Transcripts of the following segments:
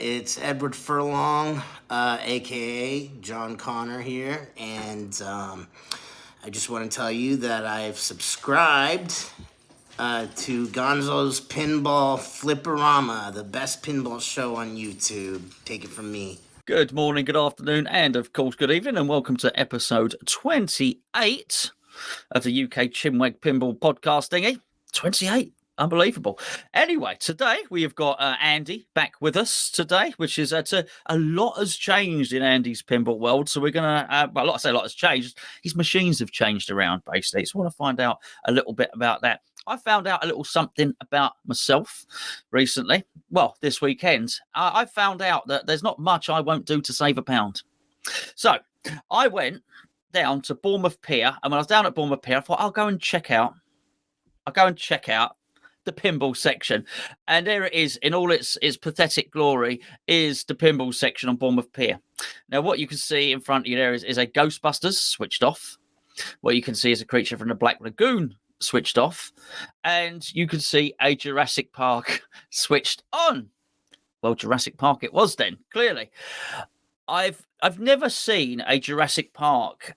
It's Edward Furlong, aka John Connor here, and I just want to tell you that I've subscribed to Gonzo's Pinball Flipperama, the best pinball show on YouTube. Take it from me. Good morning, good afternoon, and of course, good evening, and welcome to episode 28 of the UK Chinwag Pinball podcast thingy. 28. Unbelievable. Anyway, today we have got Andy back with us today, which is a lot has changed in Andy's pinball world. So we're going to, well, I say a lot has changed. His machines have changed around, basically. So I want to find out a little bit about that. I found out a little something about myself recently. Well, this weekend, I found out that there's not much I won't do to save £1. So I went down to Bournemouth Pier, and when I was down at Bournemouth Pier, I thought I'll go and check out the pinball section, and there it is in all its pathetic glory is the pinball section on Bournemouth Pier. Now what you can see in front of you there is a Ghostbusters switched off. What you can see is a creature from the Black Lagoon switched off, and you can see a Jurassic Park switched on. Well, Jurassic Park it was then, clearly. I've never seen a Jurassic Park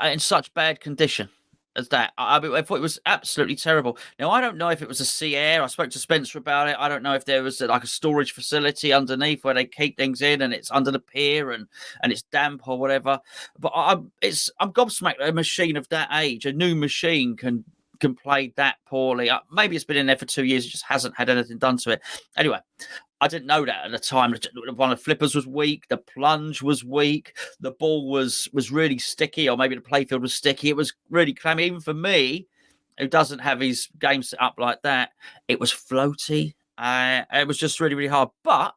in such bad condition as that. I thought it was absolutely terrible. Now, I don't know if it was a sea air. I spoke to Spencer about it. I don't know if there was like a storage facility underneath where they keep things in and it's under the pier and it's damp or whatever. But I'm gobsmacked that a machine of that age, a new machine, can play that poorly. Maybe it's been in there for 2 years. It just hasn't had anything done to it. Anyway, I didn't know that at the time. One of the flippers was weak. The plunge was weak. The ball was really sticky, or maybe the playfield was sticky. It was really clammy. Even for me, who doesn't have his game set up like that, it was floaty. It was just really, really hard. But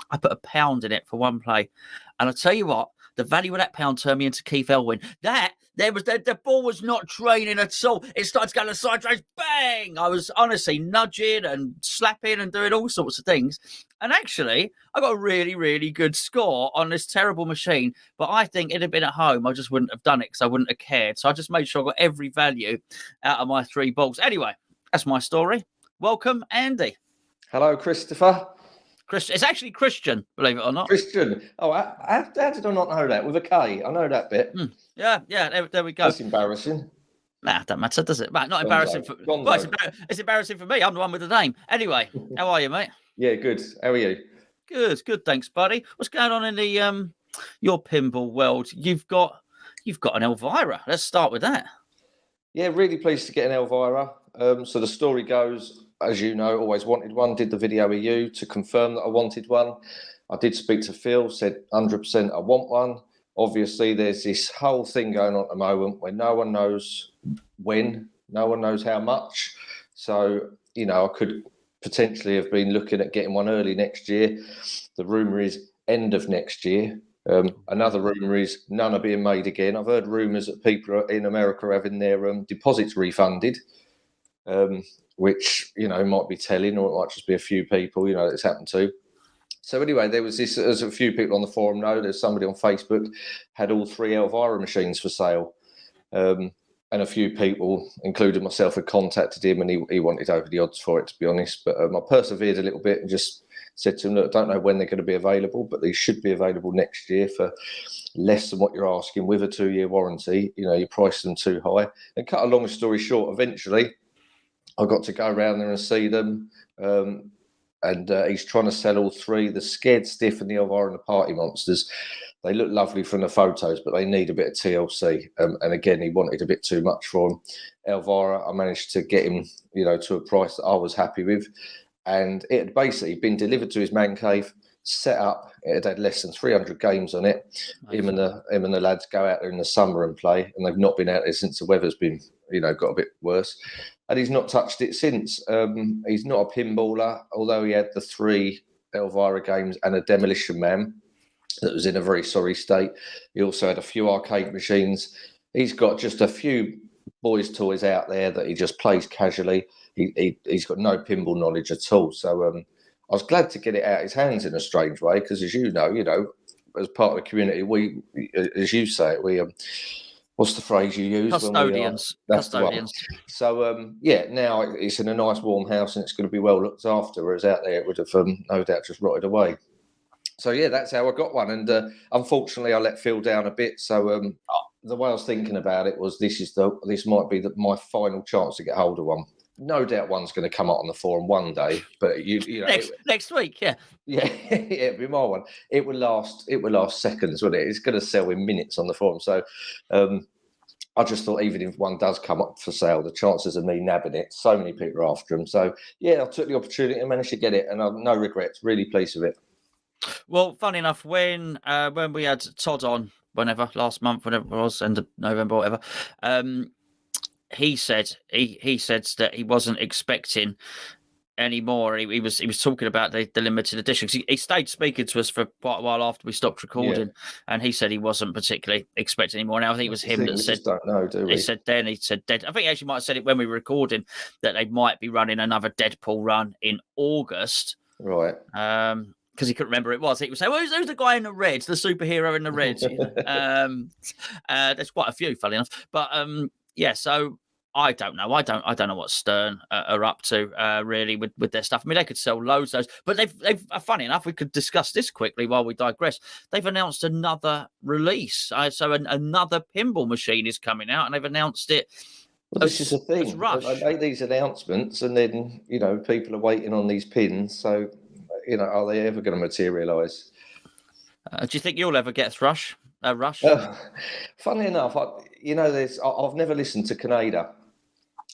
I put £1 in it for one play. And I'll tell you what, the value of that pound turned me into Keith Elwin. The ball was not draining at all. It started going to side trace, bang! I was honestly nudging and slapping and doing all sorts of things. And actually, I got a really, really good score on this terrible machine. But I think it'd have been at home, I just wouldn't have done it because I wouldn't have cared. So I just made sure I got every value out of my 3 balls. Anyway, that's my story. Welcome, Andy. Hello, Christopher. It's actually Christian, believe it or not. Christian. Oh, how did I not know that? With a K. I know that bit. Yeah, there we go. That's embarrassing. Nah, don't matter, does it? Right, not embarrassing. It's embarrassing for me. I'm the one with the name. Anyway, how are you, mate? Yeah, good. How are you? Good. Thanks, buddy. What's going on in the your pinball world? You've got an Elvira. Let's start with that. Yeah, really pleased to get an Elvira. So the story goes, as you know, always wanted one. Did the video with you to confirm that I wanted one. I did speak to Phil, said 100% I want one. Obviously, there's this whole thing going on at the moment where no one knows when, no one knows how much. So, I could potentially have been looking at getting one early next year. The rumour is end of next year. Another rumour is none are being made again. I've heard rumours that people in America are having their deposits refunded. Which, might be telling, or it might just be a few people, that it's happened to. So anyway, there's a few people on the forum know, there's somebody on Facebook had all 3 Elvira machines for sale. And a few people, including myself, had contacted him and he wanted over the odds for it, to be honest. But I persevered a little bit and just said to him, look, I don't know when they're going to be available, but they should be available next year for less than what you're asking with a 2-year warranty. You price them too high. And cut a long story short, eventually, I got to go around there and see them, and he's trying to sell all 3, the Scared Stiff and the Elvira and the Party Monsters. They look lovely from the photos, but they need a bit of TLC. And again, he wanted a bit too much for them. Elvira, I managed to get him, to a price that I was happy with. And it had basically been delivered to his man cave, set up. It had less than 300 games on it. Nice. Him and the lads go out there in the summer and play, and they've not been out there since the weather's been, got a bit worse. And he's not touched it since. He's not a pinballer, although he had the 3 Elvira games and a Demolition Man that was in a very sorry state. He also had a few arcade machines. He's got just a few boys' toys out there that he just plays casually. He's got no pinball knowledge at all. So I was glad to get it out of his hands in a strange way, because as you know, as part of the community, we, as you say it, we what's the phrase you use? Custodians. Custodians. So, now it's in a nice warm house and it's going to be well looked after, whereas out there it would have no doubt just rotted away. So yeah, that's how I got one. And unfortunately, I let Phil down a bit. So the way I was thinking about it was, this might be my final chance to get hold of one. No doubt one's going to come up on the forum one day, but you know, next week, yeah. Yeah, it'd be my one. It would last seconds, wouldn't it? It's going to sell in minutes on the forum. So I just thought, even if one does come up for sale, the chances of me nabbing it, so many people are after them. So yeah, I took the opportunity and managed to get it, and I've no regrets. Really pleased with it. Well, funny enough, when we had Todd on, last month, whenever it was, end of November, or whatever, he said that he wasn't expecting any more. He was talking about the limited edition. He stayed speaking to us for quite a while after we stopped recording, and he said he wasn't particularly expecting any more. Now I think it was him that said, "Don't know, do we?" He said Dead. I think he actually might have said it when we were recording, that they might be running another Deadpool run in August, right? Because he couldn't remember it was. He would say, "Well, who's the guy in the red? The superhero in the red?" There's quite a few, funny enough. But yeah, so I don't know. I don't know what Stern are up to really with their stuff. I mean, they could sell loads of those, but they've funny enough, we could discuss this quickly while we digress. They've announced another release. So another pinball machine is coming out, and they've announced it. Well, this is the thing. I make these announcements, and then people are waiting on these pins. So are they ever going to materialise? Do you think you'll ever get Rush? Funnily enough, I've never listened to Canada,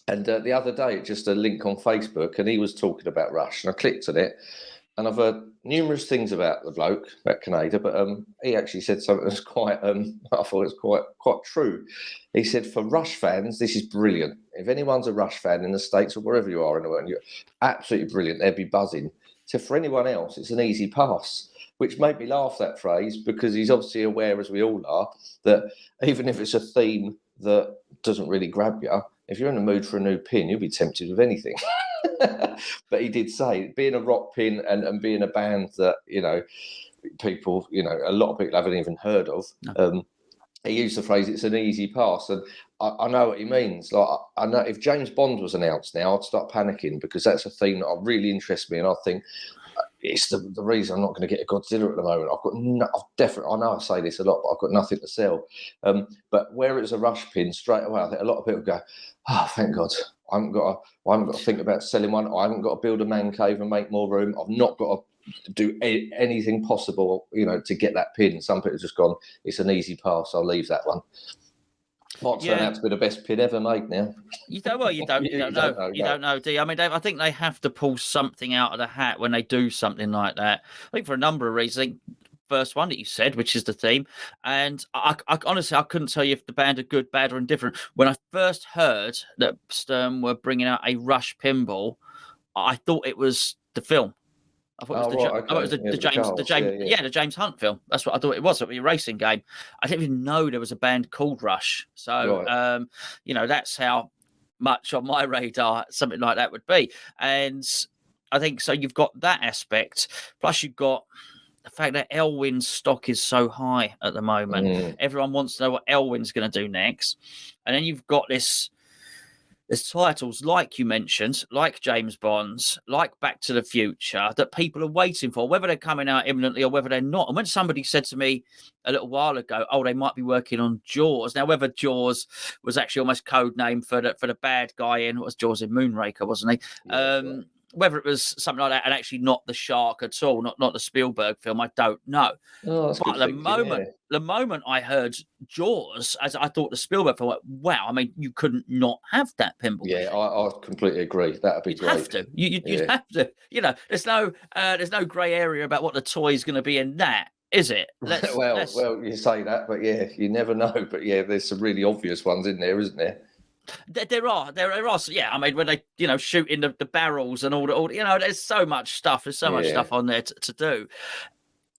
and the other day, just a link on Facebook, and he was talking about Rush, and I clicked on it, and I've heard numerous things about the bloke, about Canada, but he actually said something that's quite, I thought it was quite true. He said, for Rush fans, this is brilliant. If anyone's a Rush fan in the States or wherever you are in the world, you're absolutely brilliant. They'd be buzzing. So for anyone else, it's an easy pass, which made me laugh, that phrase, because he's obviously aware, as we all are, that even if it's a theme that doesn't really grab you, if you're in the mood for a new pin, you'll be tempted with anything. But he did say, being a rock pin and being a band that, people, a lot of people haven't even heard of, he used the phrase, it's an easy pass. And I know what he means. Like, I know if James Bond was announced now, I'd start panicking, because that's a theme that really interests me. And I think it's the reason I'm not going to get a Godzilla at the moment. I know I say this a lot, but I've got nothing to sell. But where it's a Rush pin, straight away, I think a lot of people go, oh, thank God. I haven't got to think about selling one. I haven't got to build a man cave and make more room. I've not got to do anything possible, to get that pin. Some people have just gone, it's an easy pass, I'll leave that one. Might turn out to be the best pin ever made now. You don't know. You don't know, do you? I mean, I think they have to pull something out of the hat when they do something like that. I think for a number of reasons. I think first one that you said, which is the theme, and I honestly, I couldn't tell you if the band are good, bad, or indifferent. When I first heard that Stern were bringing out a Rush pinball, I thought it was the film. I thought it was the James Hunt film. That's what I thought it was. It was a racing game. I didn't even know there was a band called Rush. So, that's how much on my radar something like that would be. And I think so. You've got that aspect. Plus, you've got the fact that Elwyn's stock is so high at the moment. Everyone wants to know what Elwyn's going to do next. And then you've got there's titles, like you mentioned, like James Bond's, like Back to the Future, that people are waiting for, whether they're coming out imminently or whether they're not. And when somebody said to me a little while ago, oh, they might be working on Jaws. Now, whether Jaws was actually almost code name for the bad guy in, what was Jaws in Moonraker, wasn't he? Yeah, right. Whether it was something like that and actually not the shark at all, not the Spielberg film, I don't know. Oh, but the moment I heard Jaws, as I thought the Spielberg film, wow, I mean, you couldn't not have that pinball. Yeah, I completely agree. That'd be great. Have to. You'd have to. There's no grey area about what the toy's going to be in that, is it? Well, you say that, but yeah, you never know. But yeah, there's some really obvious ones in there, isn't there? There are. Yeah, I mean, when they, shooting the barrels and all, there's so much stuff. There's so much stuff on there to do.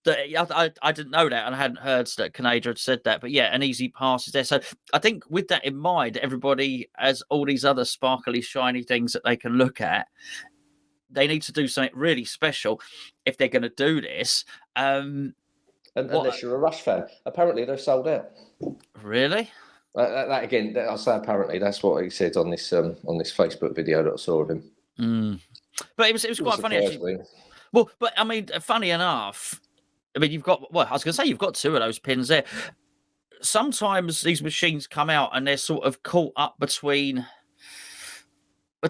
I didn't know that, and I hadn't heard that Canada had said that. But yeah, an easy pass is there. So I think with that in mind, everybody has all these other sparkly, shiny things that they can look at. They need to do something really special if they're going to do this. Unless you're a Rush fan. Apparently, they're sold out. Really? That again, I'll say apparently that's what he said on this Facebook video that I saw of him. But it was quite funny actually. Well, but I mean, funny enough, I mean, I was going to say you've got two of those pins there. Sometimes these machines come out and they're sort of caught up between. I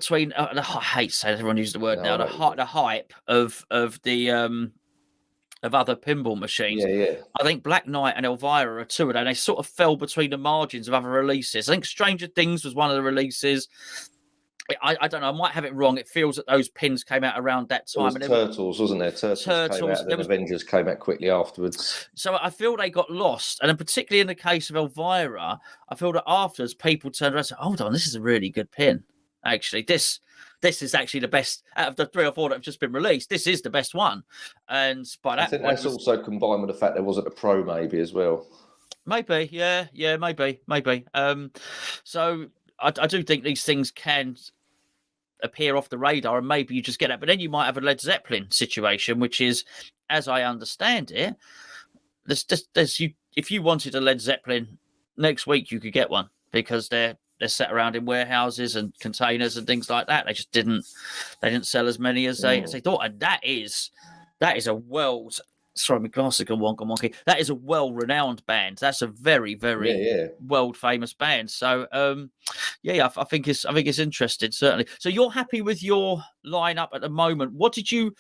hate to say everyone uses the word now. The hype of the of other pinball machines. Yeah. I think Black Knight and Elvira are two of them. They sort of fell between the margins of other releases. I think Stranger Things was one of the releases. I don't know. I might have it wrong. It feels that those pins came out around that time. It was Turtles, wasn't there? Turtles came out, and then Avengers came out quickly afterwards. So I feel they got lost, and then particularly in the case of Elvira, I feel that afterwards people turned around and said, "Hold on, this is a really good pin. Actually, this is actually the best out of the 3 or 4 that have just been released. This is the best one." And by that I think that's also combined with the fact there wasn't a pro, maybe as well. Maybe, yeah, maybe. So I do think these things can appear off the radar, and maybe you just get it. But then you might have a Led Zeppelin situation, which is, as I understand it, if you wanted a Led Zeppelin next week, you could get one because they're set around in warehouses and containers and things like that. They didn't sell as many as they thought, and that is a world. Sorry, my glasses are wonky. That is a well-renowned band. That's a very, very world-famous band. So, I think it's interesting, certainly. So you're happy with your lineup at the moment. What did you?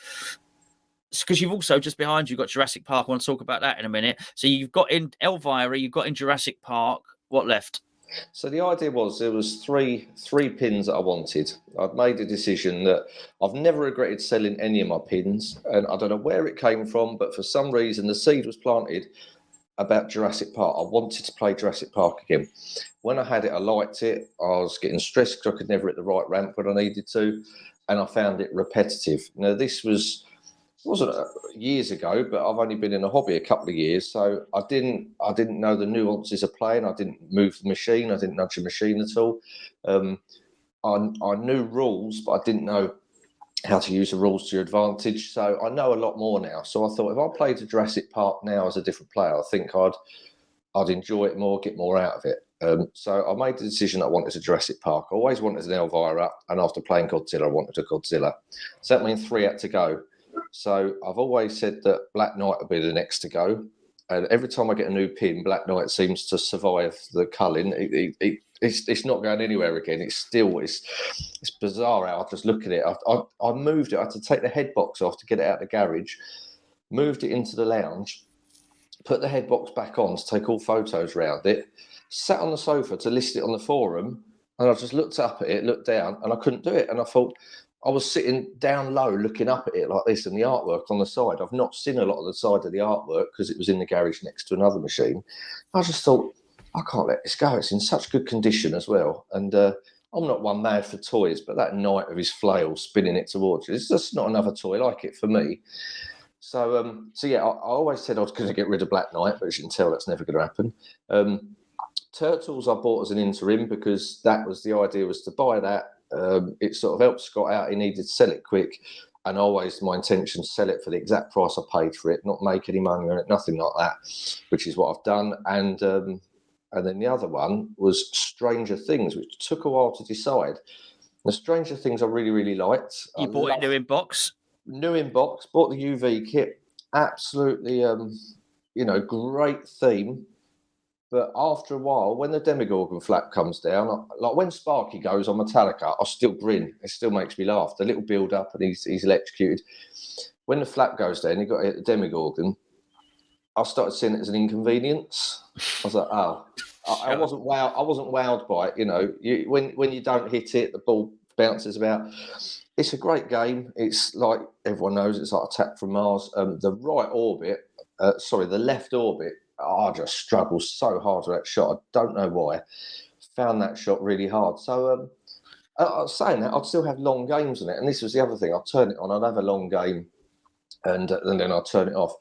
Because you've also just behind you got Jurassic Park. I want to talk about that in a minute. So you've got in Elvira, you've got in Jurassic Park. What left? So the idea was there was three pins that I wanted. I'd made a decision that I've never regretted selling any of my pins, and I don't know where it came from, but for some reason the seed was planted about Jurassic Park. I wanted to play Jurassic Park again. When I had it, I liked it. I was getting stressed because I could never hit the right ramp when I needed to, and I found it repetitive. Now this wasn't years ago, but I've only been in a hobby a couple of years, so I didn't know the nuances of playing. I didn't move the machine. I didn't nudge the machine at all. I knew rules, but I didn't know how to use the rules to your advantage. So I know a lot more now. So I thought if I played a Jurassic Park now as a different player, I think I'd enjoy it more, get more out of it. So I made the decision that I wanted a Jurassic Park. I always wanted an Elvira, and after playing Godzilla, I wanted a Godzilla. So that means 3 had to go. So I've always said that Black Knight will be the next to go. And every time I get a new pin, Black Knight seems to survive the culling. It's not going anywhere again. It's bizarre how I just look at it. I moved it. I had to take the head box off to get it out of the garage, moved it into the lounge, put the head box back on to take all photos around it, sat on the sofa to list it on the forum, and I just looked up at it, looked down, and I couldn't do it. And I thought, I was sitting down low looking up at it like this and the artwork on the side. I've not seen a lot of the side of the artwork because it was in the garage next to another machine. I just thought, I can't let this go. It's in such good condition as well. And I'm not one mad for toys, but that Knight with his flail spinning it towards you, it's just not another toy like it for me. So I always said I was going to get rid of Black Knight, but as you can tell, that's never going to happen. Turtles I bought as an interim because that was the idea, was to buy that. It sort of helped Scott out. He needed to sell it quick, and always my intention to sell it for the exact price I paid for it, not make any money on it, nothing like that, which is what I've done. And then the other one was Stranger Things, which took a while to decide. The Stranger Things I really, really liked. You bought it new in box? New in box, bought the UV kit. Absolutely, great theme. But after a while, when the Demogorgon flap comes down, like when Sparky goes on Metallica, I still grin. It still makes me laugh. The little build-up, and he's electrocuted. When the flap goes down, you got to hit the Demogorgon. I started seeing it as an inconvenience. I was like, oh, I wasn't wowed by it. When you don't hit it, the ball bounces about. It's a great game. It's like everyone knows. It's like Attack from Mars. The left orbit. I just struggled so hard with that shot. I don't know why. Found that shot really hard. So I was saying that I'd still have long games on it. And this was the other thing. I'd turn it on. I'd have a long game, and then I'd turn it off.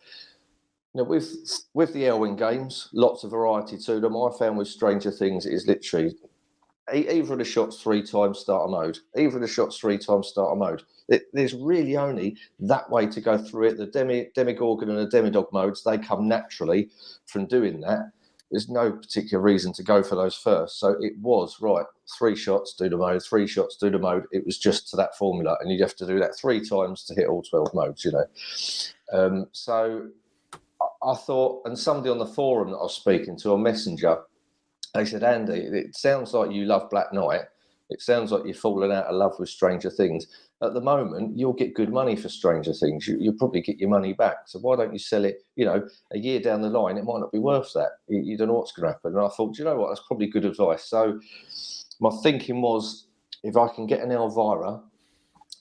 Now with the Elwyn games, lots of variety to them. I found with Stranger Things, it is literally either of the shots 3 times starter mode. Either of the shots 3 times starter mode. There's really only that way to go through it. The Demogorgon and the Demidog modes, they come naturally from doing that. There's no particular reason to go for those first. So it was, right, 3 shots, do the mode, 3 shots, do the mode. It was just to that formula. And you'd have to do that 3 times to hit all 12 modes, So I thought, and somebody on the forum that I was speaking to on Messenger, they said, Andy, it sounds like you love Black Knight. It sounds like you're falling out of love with Stranger Things. At the moment, you'll get good money for Stranger Things. You'll probably get your money back. So why don't you sell it, a year down the line? It might not be worth that. You don't know what's going to happen. And I thought, you know what? That's probably good advice. So my thinking was, if I can get an Elvira,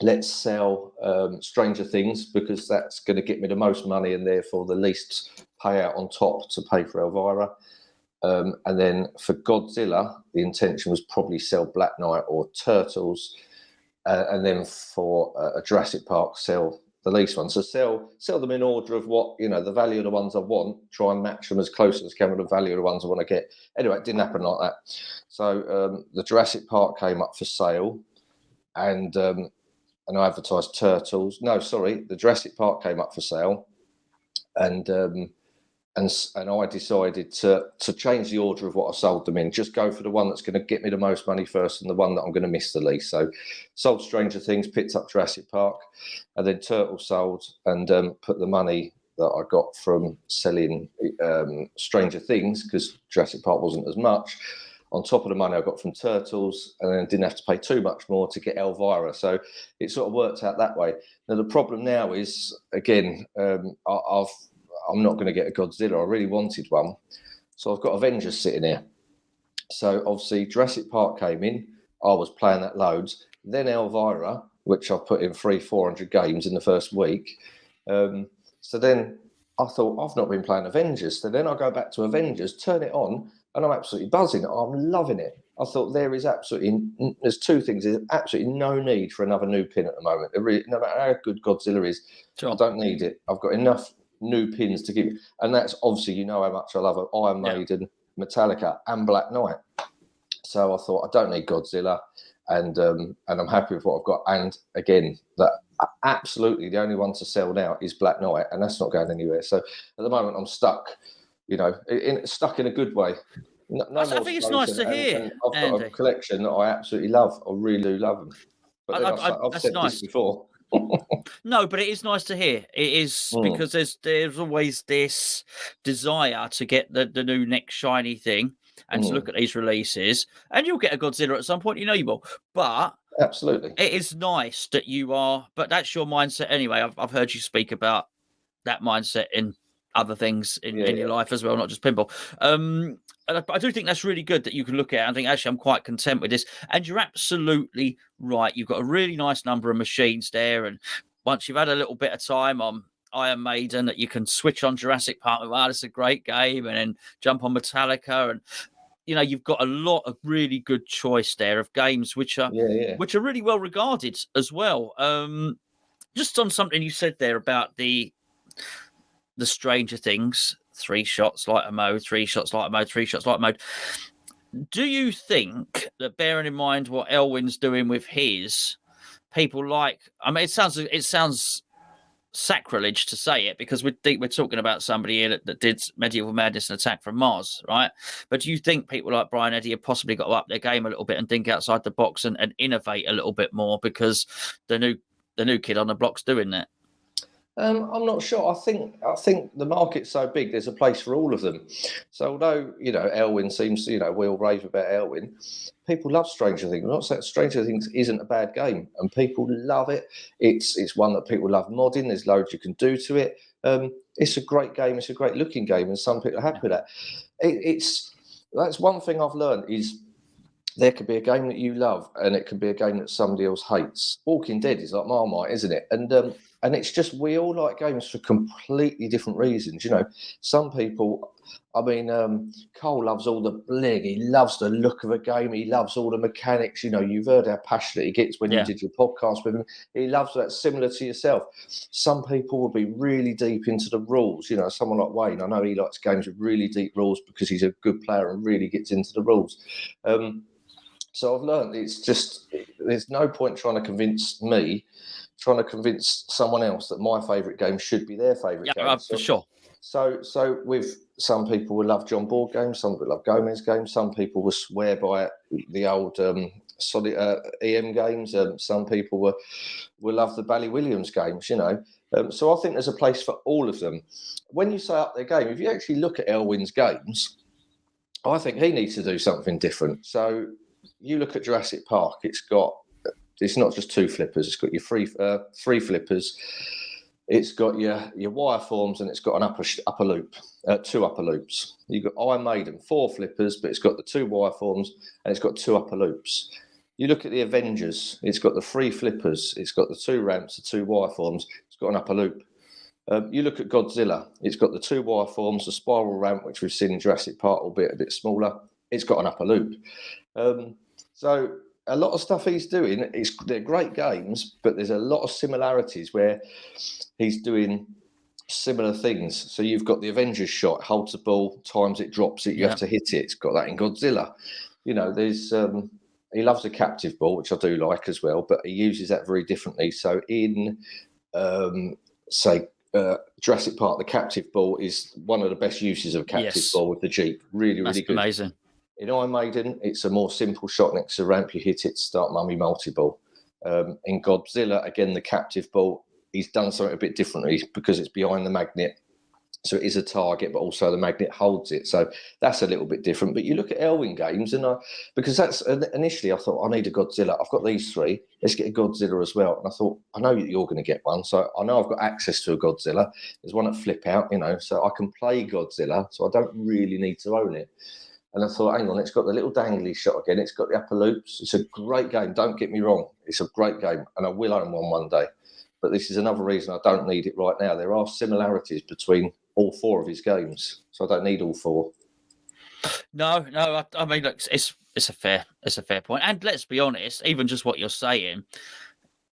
let's sell Stranger Things, because that's going to get me the most money and therefore the least payout on top to pay for Elvira. And then for Godzilla, the intention was probably sell Black Knight or Turtles. And then for a Jurassic Park, sell the least one. So sell them in order of what, the value of the ones I want, try and match them as close as I can with the value of the ones I want to get. Anyway, it didn't happen like that. So the Jurassic Park came up for sale, and I advertised Turtles. No, sorry, the Jurassic Park came up for sale, and I decided to change the order of what I sold them in. Just go for the one that's going to get me the most money first, and the one that I'm going to miss the least. So sold Stranger Things, picked up Jurassic Park, and then Turtles sold, and put the money that I got from selling Stranger Things, because Jurassic Park wasn't as much, on top of the money I got from Turtles, and then didn't have to pay too much more to get Elvira. So it sort of worked out that way. Now the problem now is, again, I'm not going to get a Godzilla. I really wanted one. So I've got Avengers sitting here. So obviously Jurassic Park came in. I was playing that loads. Then Elvira, which I put in 400 games in the first week. So then I thought, I've not been playing Avengers. So then I go back to Avengers, turn it on, and I'm absolutely buzzing. I'm loving it. I thought there's two things. There's absolutely no need for another new pin at the moment. No matter how good Godzilla is, sure. I don't need it. I've got enough new pins to give you, and that's obviously how much I love Iron Maiden, Metallica, and Black Knight. So I thought, I don't need Godzilla, and I'm happy with what I've got. And again, that absolutely the only one to sell now is Black Knight, and that's not going anywhere. So at the moment, I'm stuck, stuck in a good way. I think it's nice to hear. And I've got a collection that I absolutely love. I really do love them. But then I've said this before. No, but it is nice to hear. It is, because there's always this desire to get the new next shiny thing and to look at these releases, and you'll get a Godzilla at some point, you will. But absolutely, it is nice that you are. But that's your mindset anyway. I've heard you speak about that mindset in other things in your life as well, not just pinball. I do think that's really good that you can look at it and think, actually, I'm quite content with this. And you're absolutely right. You've got a really nice number of machines there. And once you've had a little bit of time on Iron Maiden, that you can switch on Jurassic Park, wow, this is a great game, and then jump on Metallica. And, you've got a lot of really good choice there of games which are really well regarded as well. Just on something you said there about the Stranger Things, 3 shots, lighter mode, 3 shots, lighter mode, 3 shots, lighter mode. Do you think that, bearing in mind what Elwin's doing with his, people like? I mean, it sounds sacrilege to say it, because we're talking about somebody here that did Medieval Madness and Attack from Mars, right? But do you think people like Brian Eddy have possibly got to up their game a little bit and think outside the box and innovate a little bit more, because the new kid on the block's doing that? I'm not sure. I think the market's so big, there's a place for all of them. So although, Elwin seems, we all rave about Elwin, people love Stranger Things. I'm not saying Stranger Things isn't a bad game, and people love it. It's one that people love modding. There's loads you can do to it. It's a great game. It's a great looking game, and some people are happy with that. That's one thing I've learned is, there could be a game that you love, and it could be a game that somebody else hates. Walking Dead is like Marmite, isn't it? And it's just, we all like games for completely different reasons. Some people, Cole loves all the bling. He loves the look of a game. He loves all the mechanics. You've heard how passionate he gets when you did your podcast with him. He loves that, similar to yourself. Some people will be really deep into the rules. Someone like Wayne, I know he likes games with really deep rules because he's a good player and really gets into the rules. So I've learned there's no point trying to convince someone else that my favourite game should be their favourite game. For sure. So with some people will love John Board games, some will love Gomez games, some people will swear by the old solid EM games. Some people will love the Bally Williams games, you know. So I think there's a place for all of them. When you say up their game, if you actually look at Elwyn's games, I think he needs to do something different. So you look at Jurassic Park, it's not just 2 flippers, it's got your 3 flippers, it's got your wire forms, and it's got an upper loop, 2 upper loops. You've got Iron Maiden, 4 flippers, but it's got the 2 wire forms and it's got 2 upper loops. You look at the Avengers, it's got the 3 flippers, it's got the 2 ramps, the 2 wire forms, it's got an upper loop. You look at Godzilla, it's got the 2 wire forms, the spiral ramp, which we've seen in Jurassic Park, albeit a bit smaller, it's got an upper loop. So a lot of stuff he's doing, they're great games, but there's a lot of similarities where he's doing similar things. So you've got the Avengers shot, holds the ball, times it, drops it, you have to hit it. It's got that in Godzilla. You know, there's he loves the captive ball, which I do like as well, but he uses that very differently. So in Jurassic Park, the captive ball is one of the best uses of captive ball with the Jeep. Really good. Amazing. In Iron Maiden, it's a more simple shot next to the ramp. You hit it, start mummy multi-ball. In Godzilla, again, the captive ball, he's done something a bit differently because it's behind the magnet. So it is a target, but also the magnet holds it. So that's a little bit different. But you look at Elwyn games, and because that's initially I thought, I need a Godzilla. I've got these 3. Let's get a Godzilla as well. And I thought, I know you're going to get one. So I know I've got access to a Godzilla. There's one at Flip Out, you know, so I can play Godzilla. So I don't really need to own it. And I thought, hang on, it's got the little dangly shot again. It's got the upper loops. It's a great game. Don't get me wrong. It's a great game, and I will own one day. But this is another reason I don't need it right now. There are similarities between all 4 of his games, so I don't need all 4. No. I mean, look, it's a fair point. And let's be honest, even just what you're saying,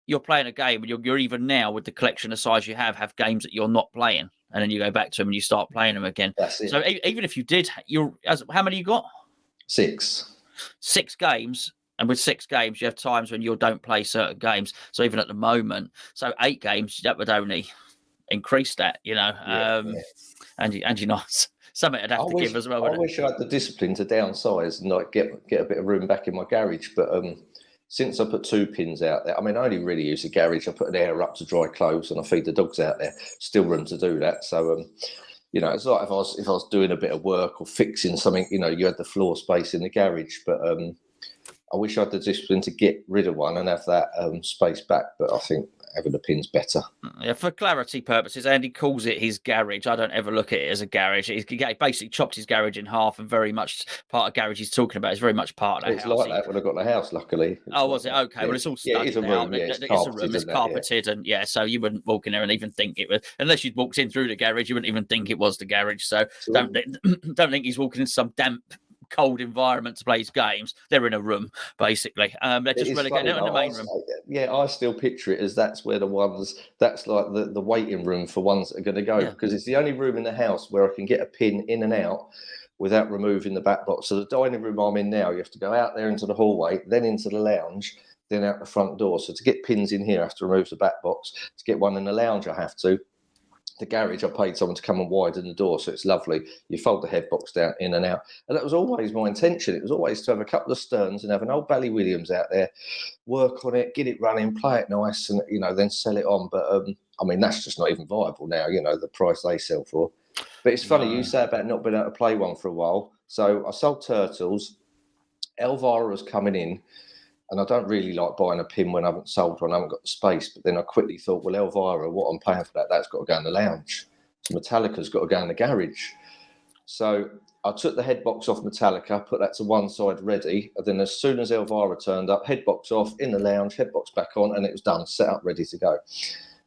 you're playing a game, and you're even now with the collection of size you have games that you're not playing, and then you go back to them and you start playing them again. That's it. So even if you did, how many you got? 6. 6 games. And with 6 games, you have times when you don't play certain games. So even at the moment, 8 games, that would only increase that, you know. And you're not something I'd have to give as well. I wish I had the discipline to downsize and like get a bit of room back in my garage. But since I put 2 pins out there, I mean, I only really use the garage. I put an air up to dry clothes, and I feed the dogs out there. Still room to do that. So you know, it's like if I was doing a bit of work or fixing something, you know, you had the floor space in the garage, but. I wish I had the discipline to get rid of one and have that space back, but I think having the pin's better. Yeah, for clarity purposes, Andy calls it his garage. I don't ever look at it as a garage. He basically chopped his garage in half, and very much part of garage he's talking about is very much part of the house. It's like that when I got the house, luckily. Was it? Okay, well, it's all studded it's a room, it's a room, it's carpeted, and so you wouldn't walk in there and even think it was, unless you'd walked in through the garage, you wouldn't even think it was the garage. So don't think he's walking into some damp, cold environment to play his games. They're in a room, basically. They're just relegated in the main room. I still picture it as that's like the waiting room for ones that are going to go, because it's the only room in the house where I can get a pin in and out without removing the back box. So the dining room I'm in now, you have to go out there into the hallway, then into the lounge, then out the front door. So to get pins in here, I have to remove the back box. To get one in the lounge, I have to. The garage, I paid someone to come and widen the door, so it's lovely. You fold the head box down, in and out. And that was always my intention. It was always to have a couple of Sterns and have an old Bally Williams out there, work on it, get it running, play it nice, and, you know, then sell it on. But, I mean, that's just not even viable now, you know, the price they sell for. But it's funny, you say about not being able to play one for a while. So I sold Turtles. Elvira was coming in. And I don't really like buying a pin when I haven't sold one, I haven't got the space. But then I quickly thought, well, Elvira, what I'm paying for that's got to go in the lounge. So Metallica's got to go in the garage. So I took the head box off Metallica, put that to one side ready. And then as soon as Elvira turned up, head box off, in the lounge, head box back on, and it was done, set up, ready to go.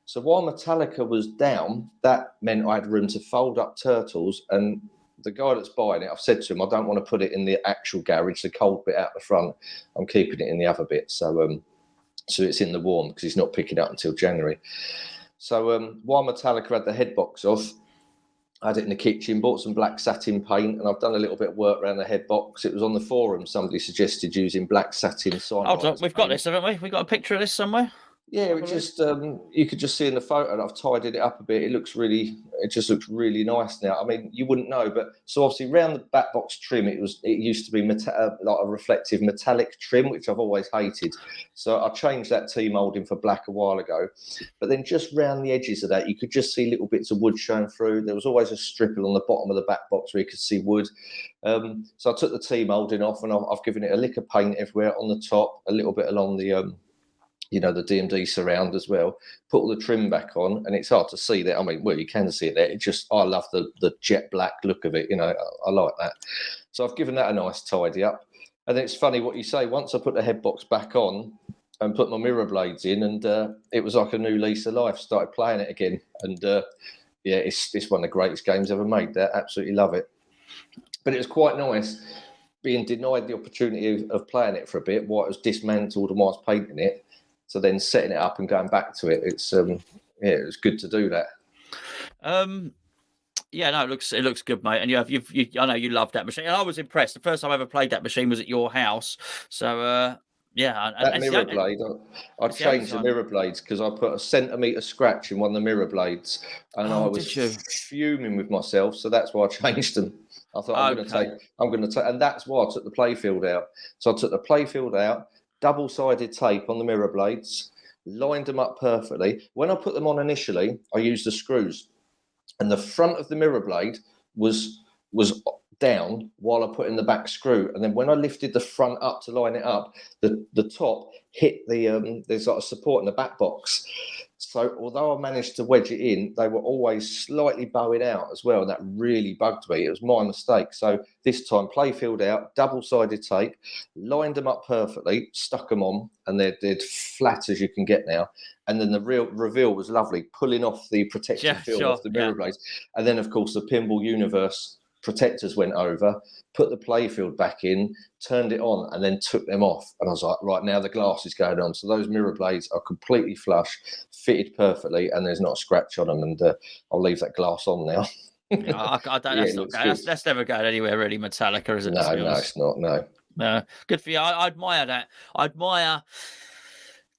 So while Metallica was down, that meant I had room to fold up Turtles. And the guy that's buying it, I've said to him, I don't want to put it in the actual garage, the cold bit out the front. I'm keeping it in the other bit. So it's in the warm, because he's not picking it up until January. So while Metallica had the head box off, I had it in the kitchen, bought some black satin paint, and I've done a little bit of work around the head box. It was on the forum. Somebody suggested using black satin sign. Hold on, we've got this, haven't we? We've got a picture of this somewhere. Yeah, I it believe. just you could just see in the photo that I've tidied it up a bit. It just looks really nice now. I mean, you wouldn't know, but so obviously round the back box trim, it used to be like a reflective metallic trim, which I've always hated. So I changed that T-molding for black a while ago. But then just round the edges of that, you could just see little bits of wood showing through. There was always a strip along the bottom of the back box where you could see wood. So I took the T-molding off, and I've given it a lick of paint everywhere on the top, a little bit along the the DMD surround as well, put all the trim back on, and it's hard to see that. I mean, well, you can see it there. I love the jet black look of it. I like that. So I've given that a nice tidy up. And then it's funny what you say. Once I put the head box back on and put my mirror blades in, and it was like a new lease of life. Started playing it again. And it's one of the greatest games ever made. That absolutely love it. But it was quite nice being denied the opportunity of playing it for a bit while it was dismantled and while I was painting it. So then setting it up and going back to it, it was good to do that. Yeah, no, it looks good, mate. And I know you love that machine. And I was impressed. The first time I ever played that machine was at your house. So yeah, that mirror blade, I changed the mirror blades because I put a centimetre scratch in one of the mirror blades, and I was fuming with myself. So that's why I changed them. I thought I'm going to take, and that's why I took the playfield out. So I took the playfield out. Double-sided tape on the mirror blades, lined them up perfectly. When I put them on initially, I used the screws, and the front of the mirror blade was down while I put in the back screw. And then when I lifted the front up to line it up, the top hit there's like a support in the back box. So although I managed to wedge it in, they were always slightly bowing out as well. And that really bugged me. It was my mistake. So this time, playfield out, double-sided tape, lined them up perfectly, stuck them on, and they're flat as you can get now. And then the real reveal was lovely, pulling off the protective film off the mirror blades. And then, of course, the Pinball Universe protectors went over, put the playfield back in, turned it on, and then took them off. And I was like, right, now the glass is going on. So those mirror blades are completely flush, fitted perfectly, and there's not a scratch on them. And I'll leave that glass on now. I don't, that's never going anywhere, really, Metallica, is it? No, it's not, no. Good for you. I admire that. I admire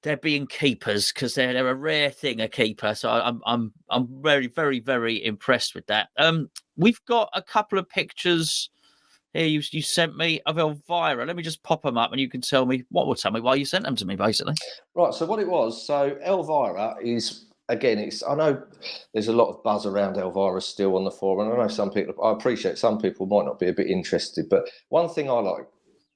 there being keepers, because they're a rare thing, a keeper. So I'm very, very, very impressed with that. We've got a couple of pictures here you sent me of Elvira. Let me just pop them up, and you can tell me why you sent them to me, basically. Right. So what it was. So Elvira is. Again, I know there's a lot of buzz around Elvira still on the forum, and I know I appreciate some people might not be a bit interested, but one thing I like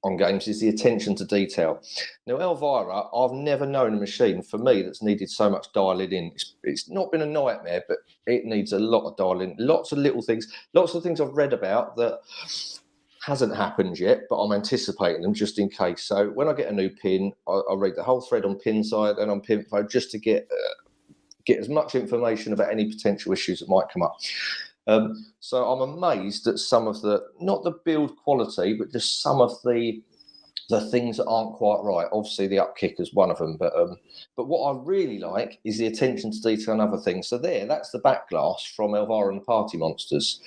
on games is the attention to detail. Now, Elvira, I've never known a machine for me that's needed so much dialing in. It's not been a nightmare, but it needs a lot of dialing, lots of little things, lots of things I've read about that hasn't happened yet, but I'm anticipating them just in case. So when I get a new pin, I read the whole thread on Pinside and on Pinfo just to get as much information about any potential issues that might come up. So I'm amazed at some of not the build quality, but just some of the things that aren't quite right. Obviously, the upkick is one of them, but what I really like is the attention to detail and other things. So that's the back glass from Elvira and the Party Monsters,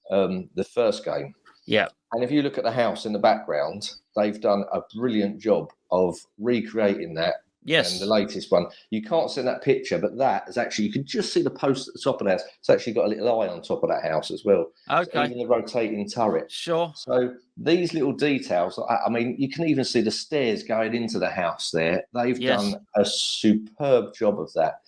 the first game. Yeah. And if you look at the house in the background, they've done a brilliant job of recreating that. Yes. And the latest one, you can't see that picture, but that is actually, you can just see the post at the top of the house. It's actually got a little eye on top of that house as well. Okay. So even the rotating turret. Sure. So these little details, I mean, you can even see the stairs going into the house there. They've done a superb job of that.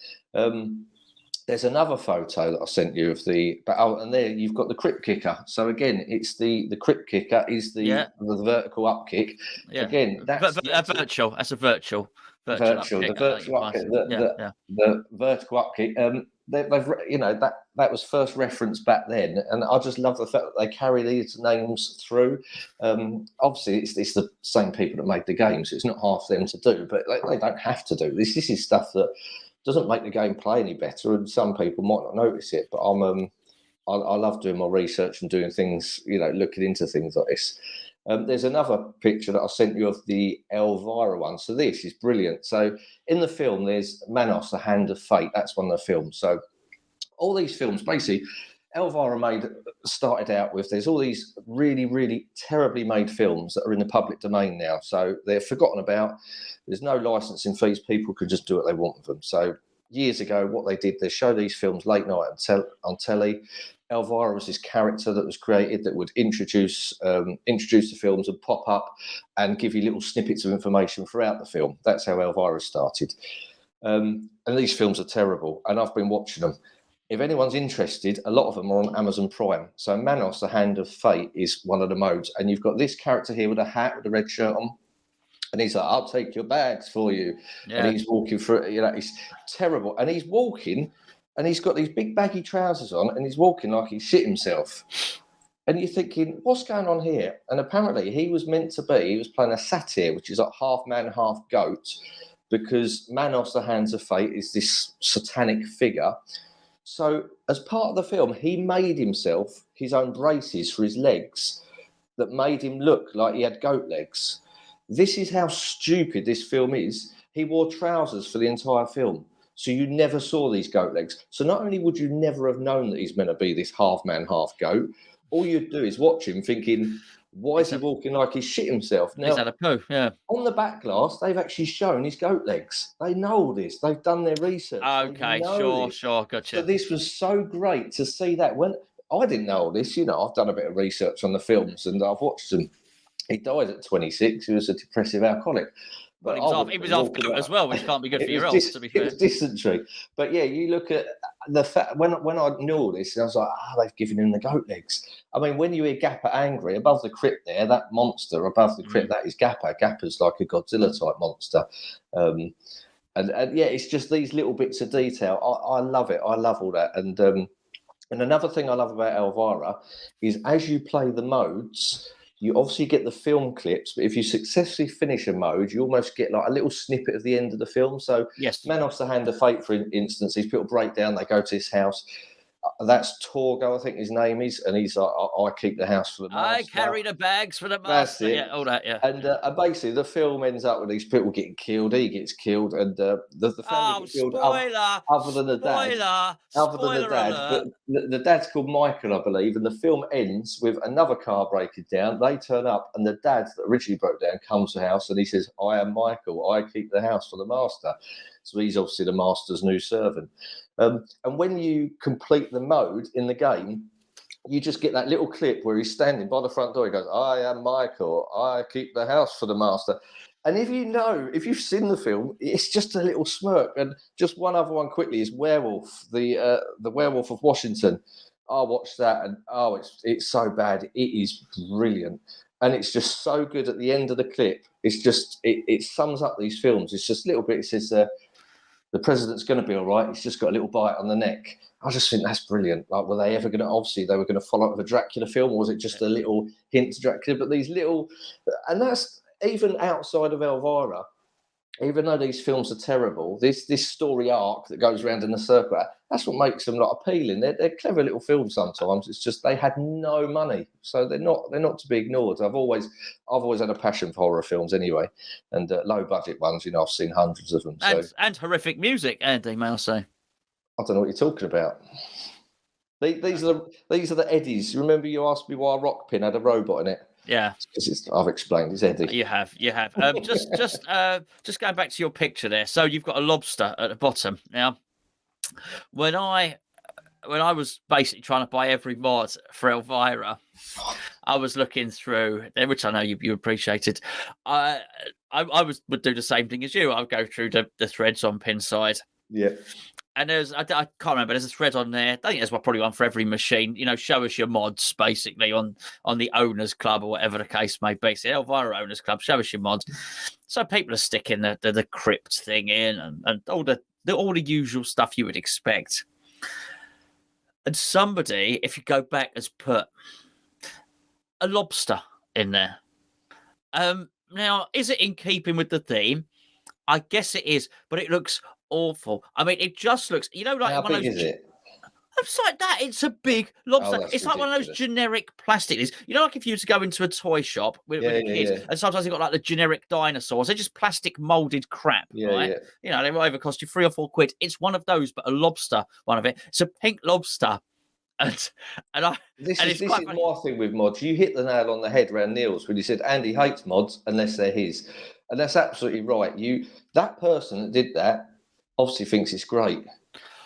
There's another photo that I sent you of and there you've got the crypt kicker. So again, it's the crypt kicker is the vertical up kick. Yeah. Again, that's virtual. That's a virtual. The vertical up kick. The vertical up kick. They've that was first referenced back then, and I just love the fact that they carry these names through. Obviously, it's the same people that made the games. So it's not half them to do, but they don't have to do this. This is stuff that doesn't make the game play any better, and some people might not notice it. But I love doing my research and doing things, looking into things like this. There's another picture that I sent you of the Elvira one. So this is brilliant. So in the film, there's Manos, the Hand of Fate. That's one of the films. So all these films, basically, Elvira started out with, there's all these really, really terribly made films that are in the public domain now. So they're forgotten about. There's no licensing fees. People can just do what they want with them. So years ago, what they did, they show these films late night on telly. Elvira was this character that was created that would introduce the films and pop up and give you little snippets of information throughout the film. That's how Elvira started. And these films are terrible, and I've been watching them. If anyone's interested, a lot of them are on Amazon Prime. So Manos, the Hand of Fate, is one of the modes. And you've got this character here with a hat, with a red shirt on. And he's like, I'll take your bags for you. Yeah. And he's walking through, it's terrible. And he's walking, and he's got these big baggy trousers on, and he's walking like he shit himself. And you're thinking, what's going on here? And apparently he was playing a satyr, which is like half man, half goat, because Manos, the Hands of Fate, is this satanic figure. So as part of the film, he made himself his own braces for his legs that made him look like he had goat legs. This is how stupid this film is. He wore trousers for the entire film. So you never saw these goat legs. So not only would you never have known that he's meant to be this half man, half goat, all you'd do is watch him thinking, why is he walking like he shit himself? Now, he's had a poo, yeah. On the back glass, they've actually shown his goat legs. They know all this. They've done their research. Okay, sure, gotcha. So this was so great to see that. When I didn't know all this, I've done a bit of research on the films and I've watched them. He died at 26. He was a depressive alcoholic. But he was off goat as well, which can't be good for your health, to be fair. It was dysentery. But yeah, you look at the fact, when I knew all this, I was like, they've given him the goat legs. I mean, when you hear Gappa angry, above the crypt there, that monster above the crypt, that is Gappa. Gappa's like a Godzilla-type monster. And yeah, it's just these little bits of detail. I love it. I love all that. And another thing I love about Elvira is as you play the modes, you obviously get the film clips, but if you successfully finish a mode, you almost get like a little snippet of the end of the film. So yes. Manos, the Hand of Fate, for instance, these people break down, they go to his house. That's Torgo, I think his name is, and he's like, I keep the house for the master. I carry the bags for the master. That's it. Yeah, all that, yeah. And basically, the film ends up with these people getting killed. He gets killed, and the family gets killed. Spoiler! Other than the dad. But the dad's called Michael, I believe, and the film ends with another car breaking down. They turn up, and the dad that originally broke down comes to the house, and he says, I am Michael. I keep the house for the master. So he's obviously the master's new servant. And when you complete the mode in the game, you just get that little clip where he's standing by the front door. He goes, I am Michael. I keep the house for the master. And if you've seen the film, it's just a little smirk. And just one other one quickly is Werewolf, the Werewolf of Washington. I watched that, and it's so bad. It is brilliant. And it's just so good at the end of the clip. It's just, it sums up these films. It's just a little bit, it says, the president's going to be all right. He's just got a little bite on the neck. I just think that's brilliant. Like, were they ever going to, obviously they were going to follow up with a Dracula film, or was it just a little hint to Dracula? But these little, and that's even outside of Elvira, even though these films are terrible, this story arc that goes around in a circle, that's what makes them like appealing. They're clever little films sometimes. It's just they had no money, so they're not to be ignored. I've always had a passion for horror films anyway, and low budget ones. I've seen hundreds of them. And horrific music, Andy, may I say? I don't know what you're talking about. These are the Eddies. Remember you asked me why Rockpin had a robot in it? Yeah, I've explained. It's Eddie. You have. Just going back to your picture there. So you've got a lobster at the bottom. Now, when I was basically trying to buy every mod for Elvira, I was looking through, which I know you appreciated. I would do the same thing as you. I would go through the threads on Pinside. Yeah. And I can't remember. There's a thread on there. I think there's probably one for every machine. Show us your mods basically on the owners club or whatever the case may be. So Elvira owners club, show us your mods. So people are sticking the crypt thing in and all the usual stuff you would expect. And somebody, if you go back, has put a lobster in there. Now, is it in keeping with the theme? I guess it is, but it looks awful. I mean, it just looks, like how one of big those. Is it? It's like that. It's a big lobster. It's ridiculous. Like one of those generic plastic. Like if you were to go into a toy shop with the kids, and sometimes they've got like the generic dinosaurs. They're just plastic molded crap, right? Yeah. They might either cost you £3 or £4. It's one of those, but a lobster. One of it. It's a pink lobster, and I This and is it's this quite is funny. my thing with mods. You hit the nail on the head around Neil's when you said Andy hates mods unless they're his, and that's absolutely right. That person that did that obviously thinks it's great,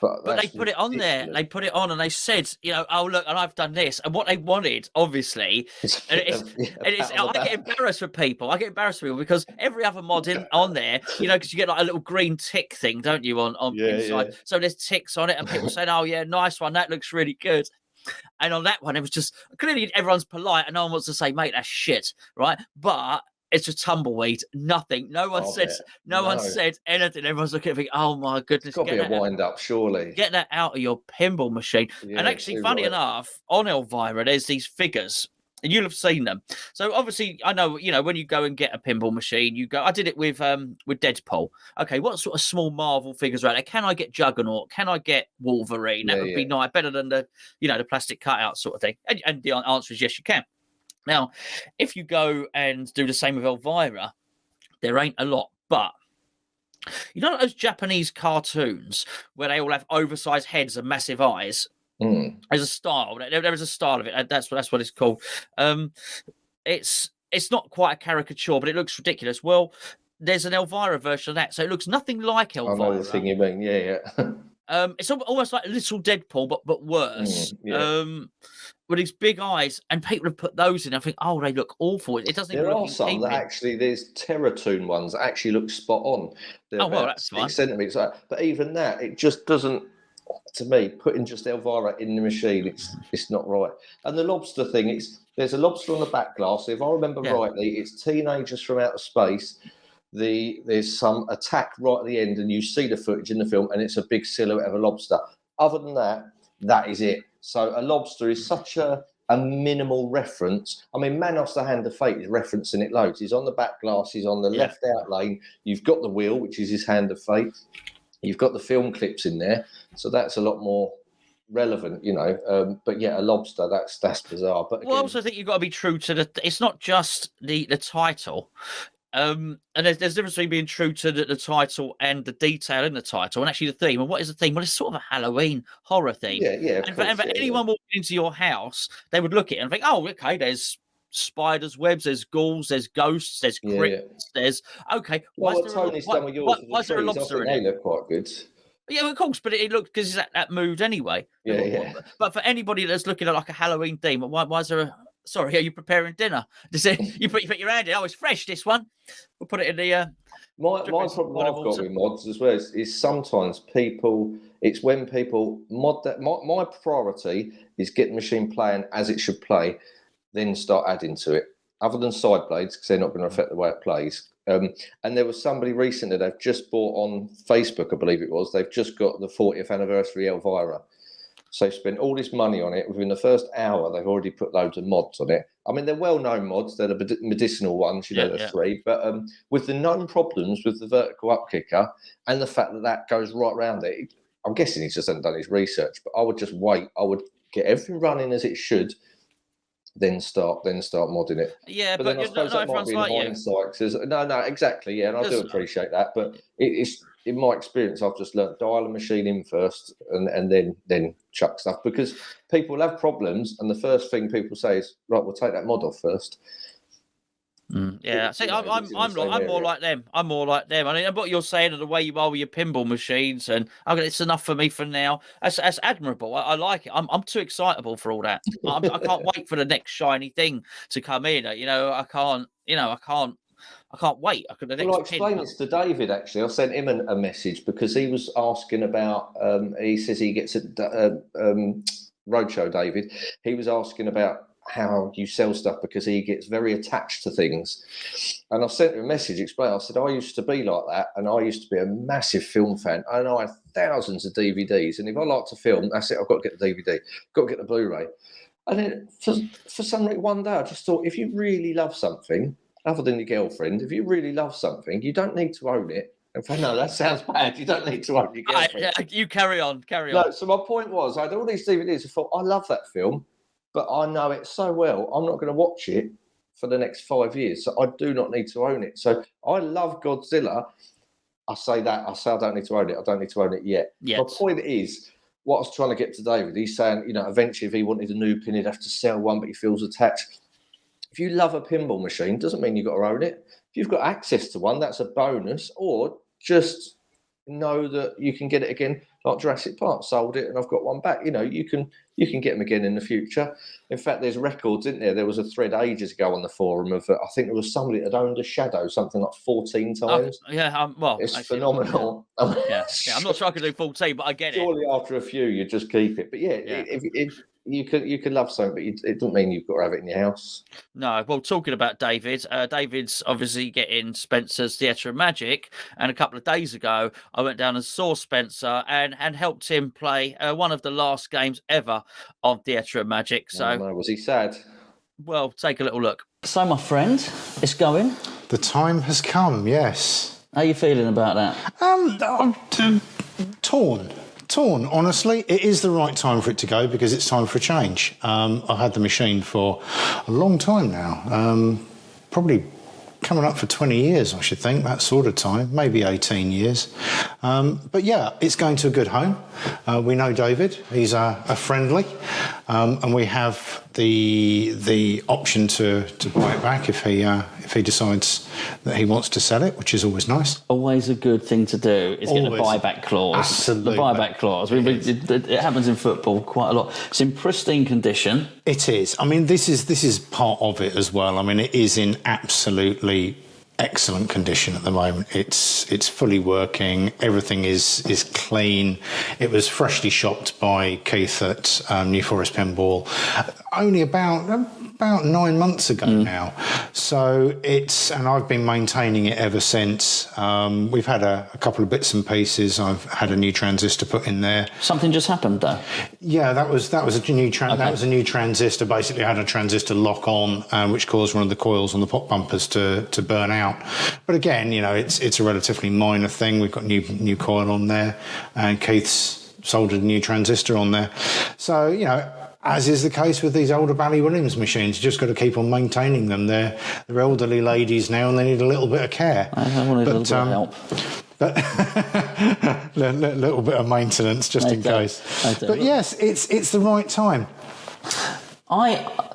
but But they that's put it on there. ridiculous. They put it on, and they said, oh look, and I've done this, and what they wanted, obviously, It's and a, it's, a and it's. pat on the I get back. embarrassed with people. I get embarrassed with people because every other mod on there, because you get like a little green tick thing, don't you, on Yeah, inside? yeah. So there's ticks on it, and people saying, "Oh yeah, nice one, that looks really good." And on that one, it was just clearly everyone's polite, and no one wants to say, "Mate, that's shit," right? But it's a tumbleweed. Nothing. No one I'll said. bet. No one No. said anything. Everyone's looking at me. Oh my It's goodness, got to be a wind up, surely. get that out of your pinball machine. Yeah, And actually, too funny right. enough, on Elvira, there's these figures. And you'll have seen them. So obviously, I know, when you go and get a pinball machine, you go. I did it with Deadpool. Okay, what sort of small Marvel figures are there? Can I get Juggernaut? Can I get Wolverine? That Yeah, would be yeah. nice, better than the plastic cutout sort of thing. And the answer is yes, you can. Now, if you go and do the same with Elvira, there ain't a lot, but those Japanese cartoons where they all have oversized heads and massive eyes. There's a style. There is a style of it. That's what it's called. It's not quite a caricature, but it looks ridiculous. Well, there's an Elvira version of that, so it looks nothing like Elvira. I know the thing you mean. Yeah, yeah. It's almost like a little Deadpool, but worse. Yeah. With these big eyes, and people have put those in. I think, oh, they look awful. It doesn't even There look are in some that keeping. actually, there's Terratoon ones that actually look spot on. They're Oh, well, about that's 6 fine. centimeters. But even that, it just doesn't. To me, putting just Elvira in the machine, it's not right. And the lobster thing, there's a lobster on the back glass. If I remember rightly, it's teenagers from outer space. There's some attack right at the end, and you see the footage in the film, and it's a big silhouette of a lobster. Other than that, that is it. So a lobster is such a minimal reference. I mean, Manos the Hand of Fate is referencing it loads. He's on the back glass, he's on the left out lane. You've got the wheel, which is his Hand of Fate. You've got the film clips in there, so that's a lot more relevant, But yeah, a lobster, that's bizarre. But again, I also think you've got to be true to it's not just the title. And there's a difference between being true to the title and the detail in the title, and actually the theme. And what is the theme? Well, it's sort of a Halloween horror theme. Yeah. And for anyone walking into your house, they would look at it and think, "Oh, okay, there's spiders' webs, there's ghouls, there's ghosts, there's crypts, there's okay." Well, what Tony's done with yours, why is there a lobster in they it? look quite good. Yeah, of course, but it looked because it's that mood anyway. Yeah. But for anybody that's looking at like a Halloween theme, why is there a? Sorry, are you preparing dinner? You put your hand in. Oh, it's fresh. This one. We'll put it in the. My problem I've got with mods as well is sometimes people. It's when people mod that. My priority is get the machine playing as it should play, then start adding to it. Other than side blades, because they're not going to affect the way it plays. And there was somebody recently they've just bought on Facebook, I believe it was. They've just got the 40th anniversary Elvira. So they've spent all this money on it. Within the first hour, they've already put loads of mods on it. I mean, they're well-known mods. They're the medicinal ones, the three. But with the known problems with the vertical up kicker and the fact that goes right around it, I'm guessing he just hasn't done his research. But I would just wait. I would get everything running as it should, then start modding it. Yeah, but then I suppose that might be in hindsight. No, exactly. Yeah, and I do appreciate that. But it's in my experience, I've just learnt dial a machine in first and then chuck stuff, because people have problems, and the first thing people say is, right, we'll take that mod off first. Yeah, see, I'm more like them. I'm more like them. I mean, what you're saying and the way you are with your pinball machines, and it's enough for me for now. That's admirable. I like it. I'm too excitable for all that. I can't wait for the next shiny thing to come in. I can't. I can't wait. Well, I explained this to David, actually. I sent him a message because he was asking about, he says he gets a roadshow, David. He was asking about how you sell stuff because he gets very attached to things. And I sent him a message explaining, I said, I used to be like that, and I used to be a massive film fan, and I had thousands of DVDs. And if I like to film, that's it, I've got to get the DVD, got to get the Blu-ray. And then for some reason, one day I just thought, if you really love something, other than your girlfriend, if you really love something, you don't need to own it. In fact, no, that sounds bad. You don't need to own your girlfriend. You carry on. No, so my point was, I had all these DVDs. I thought, I love that film, but I know it so well, I'm not going to watch it for the next 5 years. So I do not need to own it. So I love Godzilla. I say I don't need to own it. I don't need to own it yet. My point is, what I was trying to get to David, he's saying, eventually if he wanted a new pin, he'd have to sell one, but he feels attached. If you love a pinball machine, doesn't mean you've got to own it. If you've got access to one, that's a bonus, or just know that you can get it again, like Jurassic Park, sold it and I've got one back. You can get them again in the future. In fact, there's records, isn't there? There was a thread ages ago on the forum of, I think there was somebody that owned a Shadow something like 14 times. It's actually, phenomenal. Yeah, I'm not sure I could do 14, but I get Surely after a few, you just keep it. But if you could love something, but it doesn't mean you've got to have it in your house. No, well, talking about David, David's obviously getting Spencer's Theatre of Magic, and a couple of days ago, I went down and saw Spencer and helped him play one of the last games ever of Theatre of Magic. So, was he sad? Well, take a little look. So, my friend, it's going. The time has come, yes. How are you feeling about that? I'm torn, honestly. It is the right time for it to go because it's time for a change. I've had the machine for a long time now, probably coming up for 20 years, I should think, that sort of time, maybe 18 years. But yeah, it's going to a good home. We know David, he's a friendly, and we have the option to buy it back if he decides that he wants to sell it, which is always nice. Always a good thing to do is get the Always. buyback clause. Absolutely. The buyback clause. It happens in football quite a lot. It's in pristine condition. It is. I mean, this is part of it as well. I mean, it is in absolutely excellent condition at the moment. It's fully working. Everything is clean. It was freshly shopped by Keith at New Forest Pinball only about 9 months ago now. So and I've been maintaining it ever since. We've had a couple of bits and pieces. I've had a new transistor put in there. Something just happened though. Yeah, that was a new transistor. Basically, had a transistor lock on, which caused one of the coils on the pop bumpers to burn out. But again, it's a relatively minor thing. We've got new coil on there, and Keith's soldered a new transistor on there. So as is the case with these older Bally Williams machines, you just got to keep on maintaining them. They're elderly ladies now, and they need a little bit of care. I wanted a little bit of help. But a little bit of maintenance just in case. But yes, it's the right time.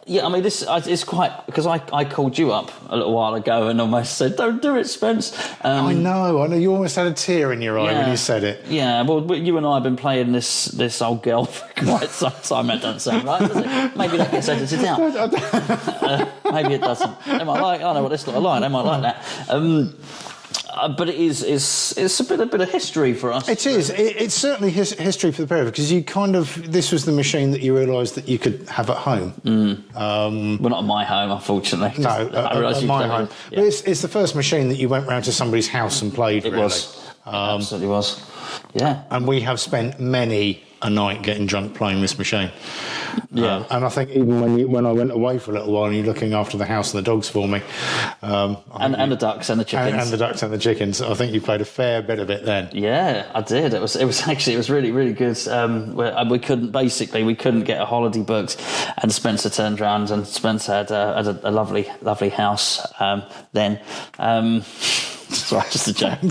This it's quite, because I called you up a little while ago and almost said, "Don't do it, Spence." I know. You almost had a tear in your eye when you said it. Yeah, well, you and I have been playing this old girl for quite some time. That doesn't sound right, does it? Maybe that gets edited out. Maybe it doesn't. They might like. I know what this lot are like. They might like that. But it's a bit of history for us. It is. It's certainly history for the pair of us, because this was the machine that you realised that you could have at home. Well, not at my home, unfortunately. No, at my home. Yeah. But it's the first machine that you went round to somebody's house and played. It was. It absolutely was. Yeah. And we have spent many a night getting drunk playing this machine. Yeah. And I think even when I went away for a little while and you're looking after the house and the dogs for me. And the ducks and the chickens. And the ducks and the chickens. I think you played a fair bit of it then. Yeah, I did. It was really, really good. We couldn't get a holiday booked, and Spencer turned around and Spencer had a lovely house then. Sorry, just a joke.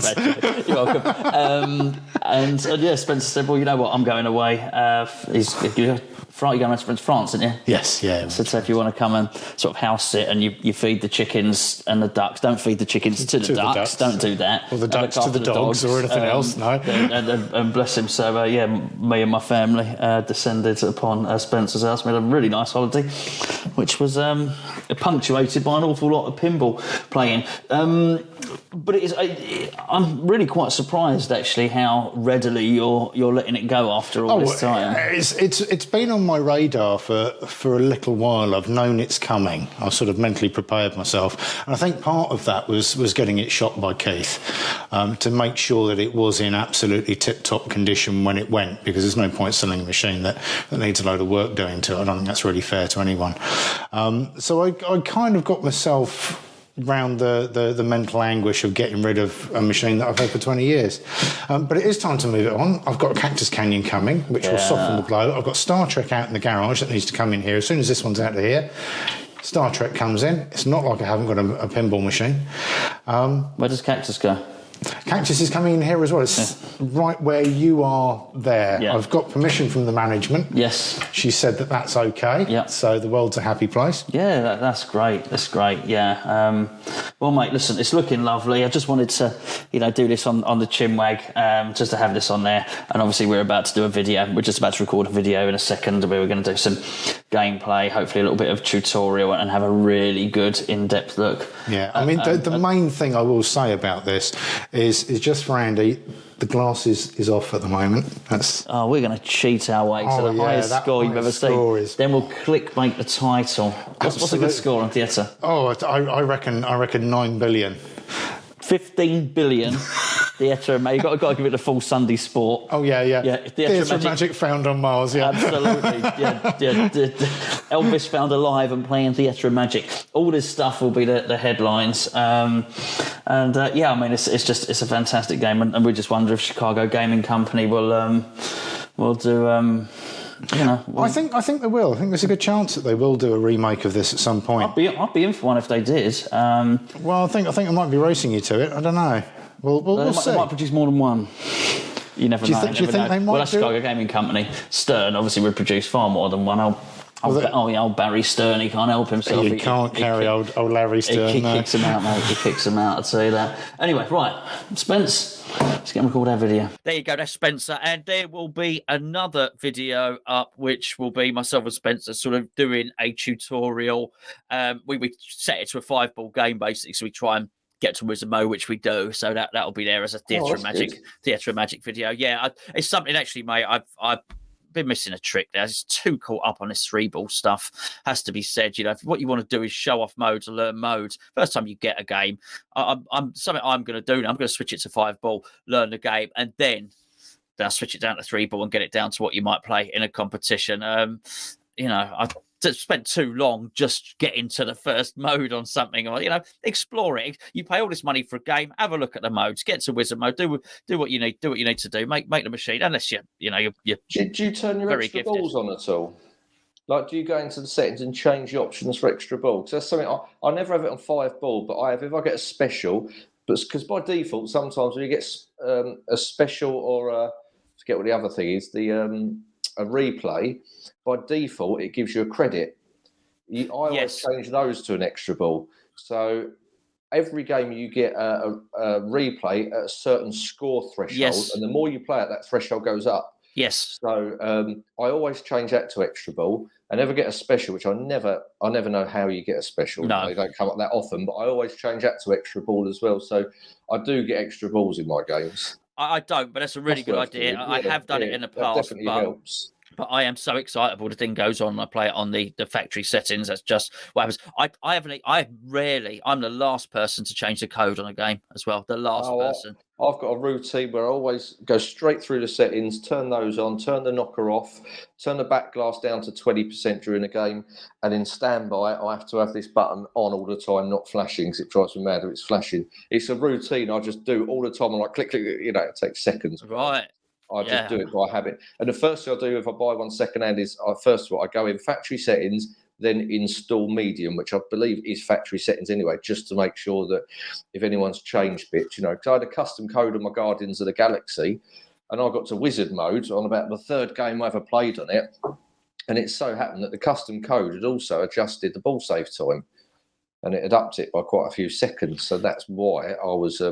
You're welcome. And Spencer said, "Well, you know what? I'm going away. You're going around to France, aren't you?" Yes, yeah. So if you want to come and sort of house sit and you feed the chickens and the ducks, don't feed the chickens to the ducks. Don't do that. Or the ducks to the dogs or anything else, no. And bless him. So, me and my family descended upon Spencer's house. We had a really nice holiday, which was punctuated by an awful lot of pinball playing. But I'm really quite surprised, actually, how readily you're letting it go after all this time. It's been on my radar for a little while. I've known it's coming. I sort of mentally prepared myself, and I think part of that was getting it shot by Keith to make sure that it was in absolutely tip-top condition when it went, because there's no point selling a machine that needs a load of work doing to it. I don't think that's really fair to anyone. So I kind of got myself round the mental anguish of getting rid of a machine that I've had for 20 years. But it is time to move it on. I've got Cactus Canyon coming, which will soften the blow. I've got Star Trek out in the garage that needs to come in here. As soon as this one's out of here, Star Trek comes in. It's not like I haven't got a pinball machine. Where does Cactus go? Cactus is coming in here as well. It's right where you are there. Yeah. I've got permission from the management. Yes. She said that that's okay. Yeah. So the world's a happy place. Yeah, that's great. That's great. Yeah. Well, mate, listen, it's looking lovely. I just wanted to, do this on the Chinwag, just to have this on there. And obviously, we're about to do a video. We're just about to record a video in a second where we're going to do some gameplay, hopefully a little bit of tutorial, and have a really good in-depth look. Yeah. I mean, the main thing I will say about this is just for Andy. The glass is off at the moment. We're going to cheat our way to the highest score you've ever seen. Then we'll clickbait the title. What's a good score on theatre? Oh, I reckon 9 billion. 15 billion. Theatre, mate. You've got to give it a full Sunday sport. Oh, yeah. Theatre Magic found on Mars, yeah. Absolutely. Yeah. Elvis found alive and playing Theatre Magic. All this stuff will be the headlines. I mean, it's a fantastic game, and we just wonder if Chicago Gaming Company will do. I think they will. I think there's a good chance that they will do a remake of this at some point. I'd be in for one if they did. Well, I think I might be racing you to it. I don't know. We'll see. They might produce more than one. You never know. Do you think they might? Well, that's Chicago Gaming Company. Stern obviously would produce far more than one. Old Barry Stern, he can't help himself. He can't carry old Larry Stern. He kicks him out, mate. He kicks him out, I'd say that. Anyway, right, Spence, let's get him record our video. There you go, that's Spencer. And there will be another video up, which will be myself and Spencer sort of doing a tutorial. We set it to a 5-ball game, basically, so we try and get to Wizard Mode, which we do. So that'll be there as a Theatre of Magic video. Yeah, it's something, actually, mate, I've been missing a trick there. It's too caught up on this 3-ball stuff, has to be said. If what you want to do is show off modes and learn modes, first time you get a game, I'm something I'm going to do now. I'm going to switch it to 5-ball, learn the game, and then I'll switch it down to 3-ball and get it down to what you might play in a competition. I spent too long just getting to the first mode on something, or explore it. You pay all this money for a game, have a look at the modes, get to Wizard Mode, do what you need to do, make the machine. Unless you're do you turn your extra gifted. balls on at all? Like, do you go into the settings and change the options for extra ball? Because that's something I never have it on 5-ball, but if I get a special, but because by default sometimes when you get a special or I forget what the other thing is, a replay, by default it gives you a credit. I always change those to an extra ball. So every game you get a replay at a certain score threshold, and the more you play it, that threshold goes up. Yes. So I always change that to extra ball. I never get a special, which I never know how you get a special. No. They don't come up that often, but I always change that to extra ball as well. So I do get extra balls in my games. I don't, but that's a really good idea. I have done it in the past. That definitely helps. But I am so excitable. The thing goes on. And I play it on the factory settings. That's just what happens. I'm the last person to change the code on a game as well. The last person. I've got a routine where I always go straight through the settings, turn those on, turn the knocker off, turn the back glass down to 20% during the game, and in standby, I have to have this button on all the time, not flashing, because it drives me mad if it's flashing. It's a routine I just do all the time. I'm like, click, click, it takes seconds. Right. I just do it by habit. And the first thing I do if I buy one secondhand is, first of all, I go in factory settings, then install medium, which I believe is factory settings anyway, just to make sure that if anyone's changed bits, because I had a custom code on my Guardians of the Galaxy, and I got to Wizard Mode on about the third game I ever played on it, and it so happened that the custom code had also adjusted the ball save time, and it had upped it by quite a few seconds. So that's why I was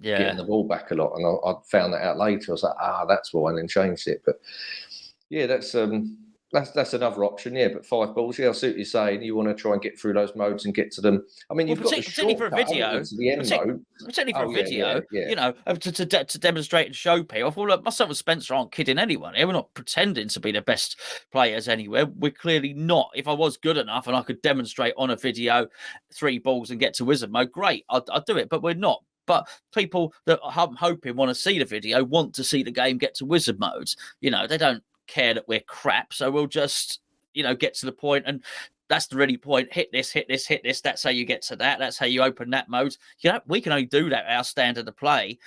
getting the ball back a lot, and I found that out later. I was like, that's why, and then changed it. But yeah, that's another option. Yeah, but 5 balls. Yeah, I see what you're saying. You want to try and get through those modes and get to them. I mean, you've got particularly for a video. To demonstrate and show people. I thought, look, myself and Spencer aren't kidding anyone here. We're not pretending to be the best players anywhere. We're clearly not. If I was good enough and I could demonstrate on a video 3 balls and get to Wizard Mode, great, I'd do it. But we're not. But people that I'm hoping want to see the video want to see the game get to Wizard Mode. They don't care that we're crap, so we'll just get to the point, and that's the really point. Hit this, that's how you get to that, that's how you open that mode. We can only do that at our standard of play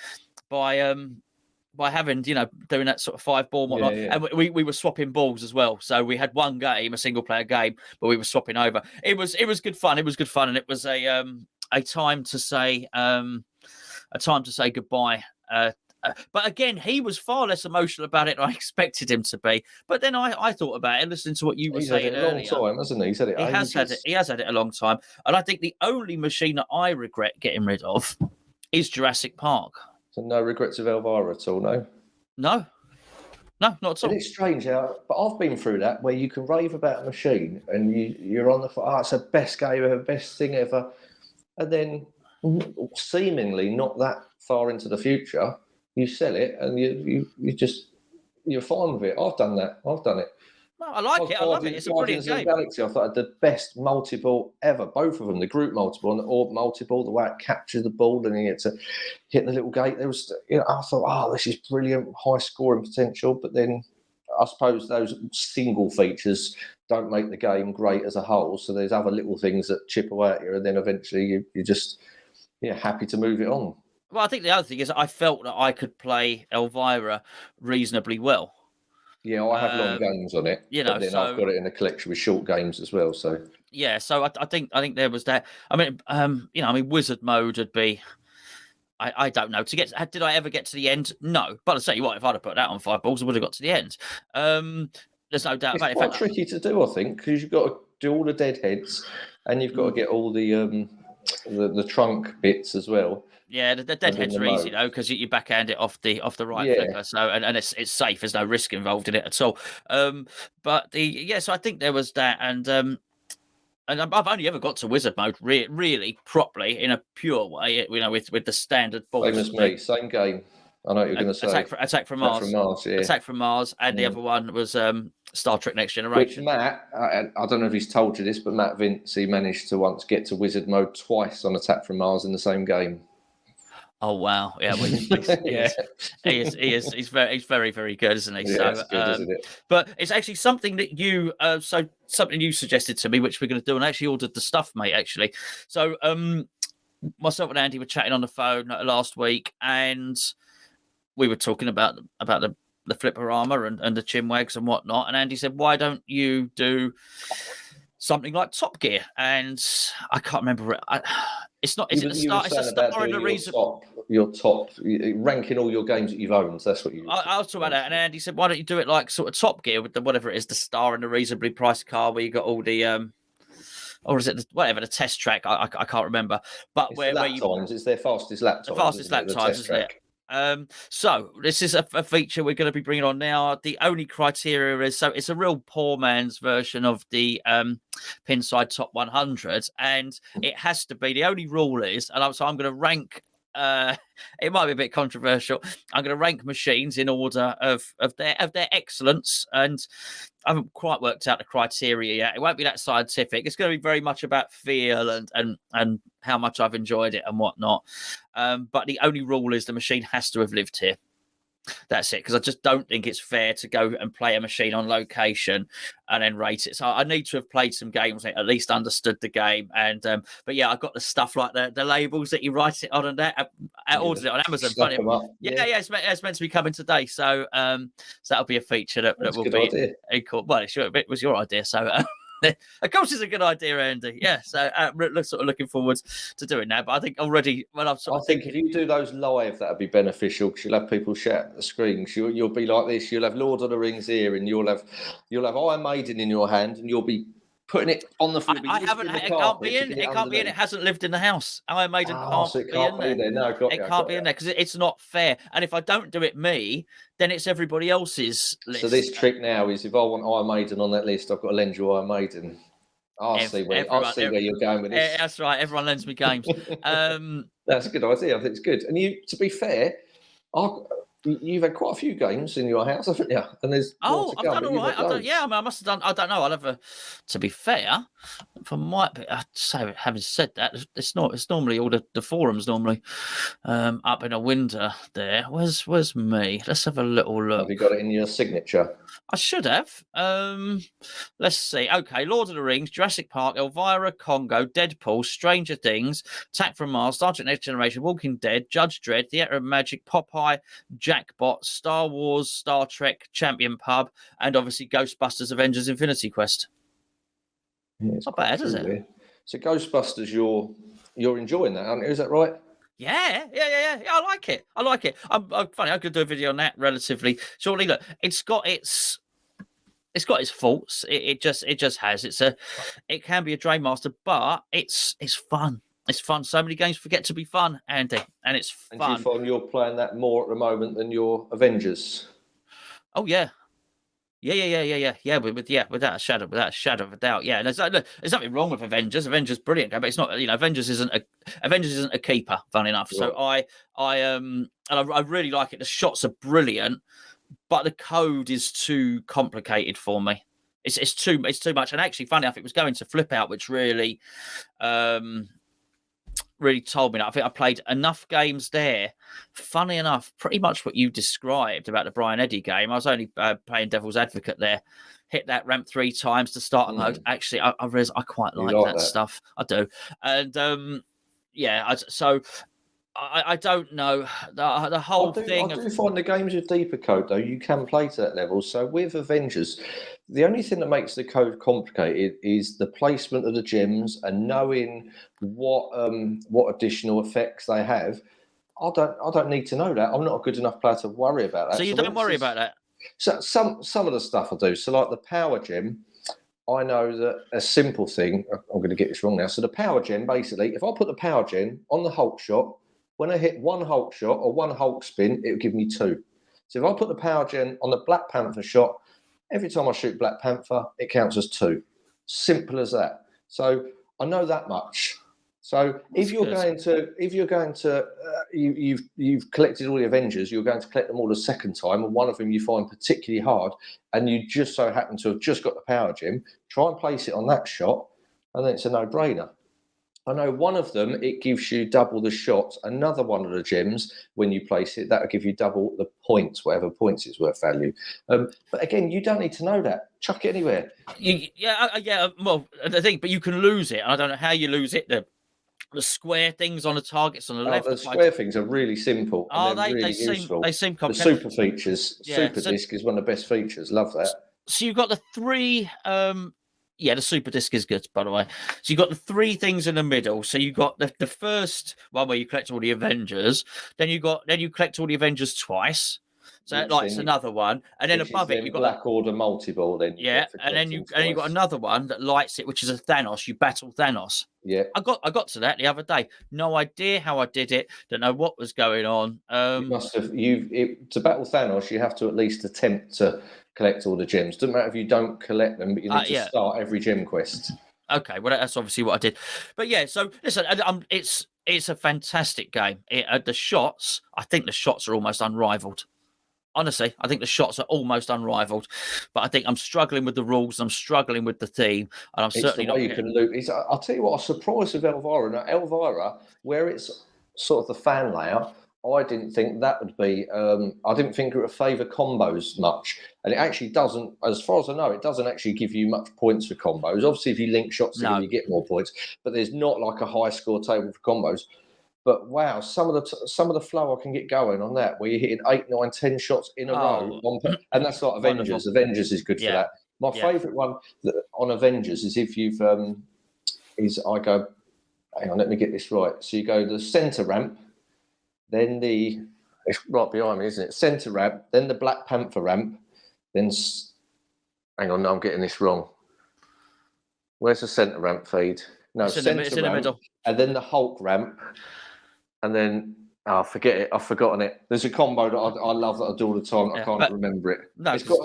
by having doing that sort of 5-ball and whatnot. And we were swapping balls as well, so we had one game, a single player game, but we were swapping over. It was good fun, and it was a time to say a time to say goodbye. But again, he was far less emotional about it than I expected him to be. But then I thought about it, listening to what you were He's had saying it a long earlier. time, hasn't he? He's had it ages. He has had it a long time. And I think the only machine that I regret getting rid of is Jurassic Park. So no regrets of Elvira at all, no? No, not at all. And it's strange how, but I've been through that where you can rave about a machine and you're on the, it's the best game ever, best thing ever. And then seemingly not that far into the future, you sell it and you're fine with it. I've done that. I've done it. No, I like it. I love it. It's a brilliant game. Galaxy, I thought I had the best multi-ball ever. Both of them, the group multi-ball and the orb multi-ball, the way it captured the ball and you get to hit the little gate. There was, I thought, this is brilliant, high scoring potential. But then I suppose those single features don't make the game great as a whole. So there's other little things that chip away at you, and then eventually you're just happy to move it on. Well, I think the other thing is I felt that I could play Elvira reasonably well. Yeah, I have long games on it. But then I've got it in a collection with short games as well. So so I think there was that. I mean, wizard mode would be. I don't know. Did I ever get to the end? No. But I'll tell you what, if I'd have put that on 5 balls, I would have got to the end. There's no doubt about it. It's quite tricky to do, I think, because you've got to do all the dead heads, and you've got to get all the trunk bits as well. Yeah, the dead heads are easy though, because you backhand it off the right flipper, so and it's safe. There's no risk involved in it at all. So I think there was that, and I've only ever got to wizard mode really properly in a pure way, with the standard balls. Same as me, same game. I know what you're going to say. Attack from Mars. Attack from Mars, and the other one was Star Trek Next Generation. Which Matt, I don't know if he's told you this, but Matt Vince, he managed to once get to wizard mode twice on Attack from Mars in the same game. Oh wow! Yeah, he is. He's very, very good, isn't he? Yeah, so, good, isn't it? But it's actually something that you something you suggested to me, which we're going to do, and I actually ordered the stuff, mate. Actually, so myself and Andy were chatting on the phone last week, and we were talking about the flipper armor and the Chinwags and whatnot. And Andy said, "Why don't you do something like Top Gear?" And I can't remember. It's not. Is it the start? It's a star in the reason. Your top ranking all your games that you've owned. That's what you. I was talking about that, and Andy said, "Why don't you do it like sort of Top Gear with the whatever it is, the star and the reasonably priced car, where you got all the or is it the test track? I can't remember. But it's it's their fastest lap times. The fastest lap times, isn't it? So this is a feature we're going to be bringing on now. The only criteria is, so it's a real poor man's version of the Pinside Top 100, and it has to be, the only rule is, and I'm going to rank, it might be a bit controversial, I'm going to rank machines in order of their excellence, and I haven't quite worked out the criteria yet. It won't be that scientific. It's going to be very much about feel and how much I've enjoyed it and whatnot. But the only rule is the machine has to have lived here. That's it, because I just don't think it's fair to go and play a machine on location and then rate it. So I need to have played some games, at least understood the game. And but yeah, I've got the stuff like the labels that you write it on, and that I ordered it on Amazon. Funny. It's meant to be coming today. So that'll be a feature that will be cool. Well, it was your idea, so. Of course, it's a good idea, Andy. Yeah, so sort of looking forward to doing that. But I think already, when I think if you do those live, that'd be beneficial, because you'll have people shout at the screens. You'll be like this. You'll have Lord of the Rings here, and you'll have Iron Maiden in your hand, and you'll be putting it on the floor. I haven't. It can't be in. It can't be in. It hasn't lived in the house. Iron Maiden can't be in there. No, it can't be in there because it's not fair. And if I don't do it, then it's everybody else's list. So this trick now is, if I want Iron Maiden on that list, I've got to lend you Iron Maiden. I'll see where you're going with this. That's right. Everyone lends me games. That's a good idea. I think it's good. And to be fair, you've had quite a few games in your house, haven't you? And there's I've done all right. I must have done. I don't know. To be fair, so having said that, it's normally all the forums normally up in a window there. Where's me? Let's have a little look. Have you got it in your signature? I should have. Let's see. Okay, Lord of the Rings, Jurassic Park, Elvira, Congo, Deadpool, Stranger Things, Attack from Mars, Star Trek Next Generation, Walking Dead, Judge Dredd, Theatre of Magic, Popeye, Jackbot, Star Wars, Star Trek, Champion Pub, and obviously Ghostbusters, Avengers, Infinity Quest. Yeah, it's not bad, is it? So Ghostbusters, you're enjoying that, aren't you? Is that right? Yeah. I like it. I'm funny. I could do a video on that relatively shortly. Look, it's got its faults. It just has. It can be a drain master, but it's fun. It's fun. So many games forget to be fun, Andy, and it's And do you fun. find you're playing that more at the moment than your Avengers? Oh yeah. Yeah. Without a shadow of a doubt. Yeah, and there's nothing wrong with Avengers. Avengers, brilliant game, but it's not. Avengers isn't a keeper. Fun enough. So I really like it. The shots are brilliant, but the code is too complicated for me. It's too much. And actually, funny enough, it was going to flip out, which really told me that. I think I played enough games there. Funny enough, pretty much what you described about the Brian Eddy game. I was only playing devil's advocate there. Hit that ramp 3 times to start mode. Actually, I realized I quite like that stuff. I do. And I don't know. The whole thing. I do find the games with deeper code, though, you can play to that level. So with Avengers, the only thing that makes the code complicated is the placement of the gems and knowing what additional effects they have. I don't need to know that. I'm not a good enough player to worry about that. So you don't worry about that? So some of the stuff I do. So like the power gem, I know that a simple thing. I'm going to get this wrong now. So the power gem, basically, if I put the power gem on the Hulk shot, when I hit one Hulk shot or one Hulk spin, it would give me 2. So if I put the power gen on the Black Panther shot, every time I shoot Black Panther, it counts as 2. Simple as that. So I know that much. So if you're going to, you've collected all the Avengers, you're going to collect them all a second time, and one of them you find particularly hard, and you just so happen to have just got the power gem, try and place it on that shot, and then it's a no-brainer. I know one of them, it gives you double the shots. Another one of the gems, when you place it, that will give you double the points, whatever points it's worth value. But again, you don't need to know that. Chuck it anywhere. Well, I think, but you can lose it. I don't know how you lose it. The square things on the targets on the left. The square things are really simple. And they're really useful. They seem the super features. Super disc is one of the best features. Love that. So you've got the 3. The super disc is good, by the way. So you've got the 3 things in the middle. So you've got the first one where you collect all the Avengers. Then you collect all the Avengers twice. So that lights another one, and then above it you've got Black Order multi-ball. Then and then you've got another one that lights it, which is a Thanos. You battle Thanos. Yeah, I got to that the other day. No idea how I did it. Don't know what was going on. You must have. To battle Thanos, you have to at least attempt to collect all the gems. Doesn't matter if you don't collect them, but you need to start every gem quest. Okay, well that's obviously what I did. But yeah, so listen, it's a fantastic game. The shots, I think the shots are almost unrivaled. Honestly, I think the shots are almost unrivaled, but I think I'm struggling with the rules. I'm struggling with the theme, and I'm certainly not. You can loot. I'll tell you what. I was surprised with Elvira. Now, Elvira, where it's sort of the fan layout, I didn't think that would be. I didn't think it would favour combos much, and it actually doesn't. As far as I know, it doesn't actually give you much points for combos. Obviously, if you link shots together, you get more points, but there's not like a high score table for combos. But wow, some of the flow I can get going on that, where you're hitting 8, 9, 10 shots in a row, and that's like Avengers. Wonderful. Avengers is good for that. My favourite one on Avengers is if you've I go. Hang on, let me get this right. So you go the centre ramp, then it's right behind me, isn't it? Centre ramp, then the Black Panther ramp, then hang on, no, I'm getting this wrong. Where's the centre ramp feed? No, it's in the middle, and then the Hulk ramp. And then, forget it. I've forgotten it. There's a combo that I love that I do all the time. I can't remember it. No, you can't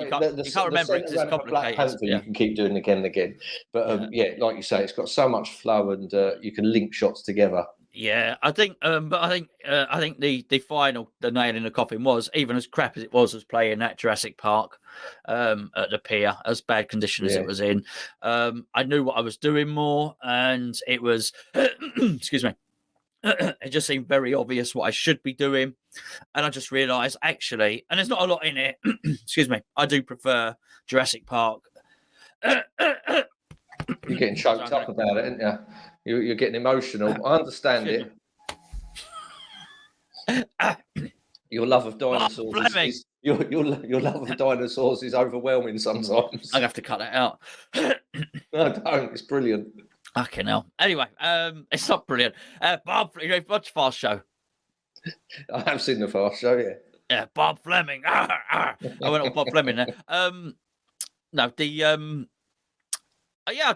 remember it because it's complicated. Black Panther, you can keep doing again and again. But like you say, it's got so much flow, and you can link shots together. Yeah, I think, I think the final, the nail in the coffin was, even as crap as it was playing at Jurassic Park, at the pier, as bad condition as it was in. I knew what I was doing more, and it was, excuse me. It just seemed very obvious what I should be doing. And I just realised, actually, and there's not a lot in it, excuse me, I do prefer Jurassic Park. You're getting choked up about it, aren't you? You're getting emotional. I understand it. Your love of dinosaurs your love of dinosaurs is overwhelming sometimes. I have to cut that out. No, don't. It's brilliant. Fucking hell. Anyway, it's not brilliant. Bob, watch Fast Show. I have seen the Fast Show, yeah. Yeah, Bob Fleming. I went on Bob Fleming there. No, the yeah,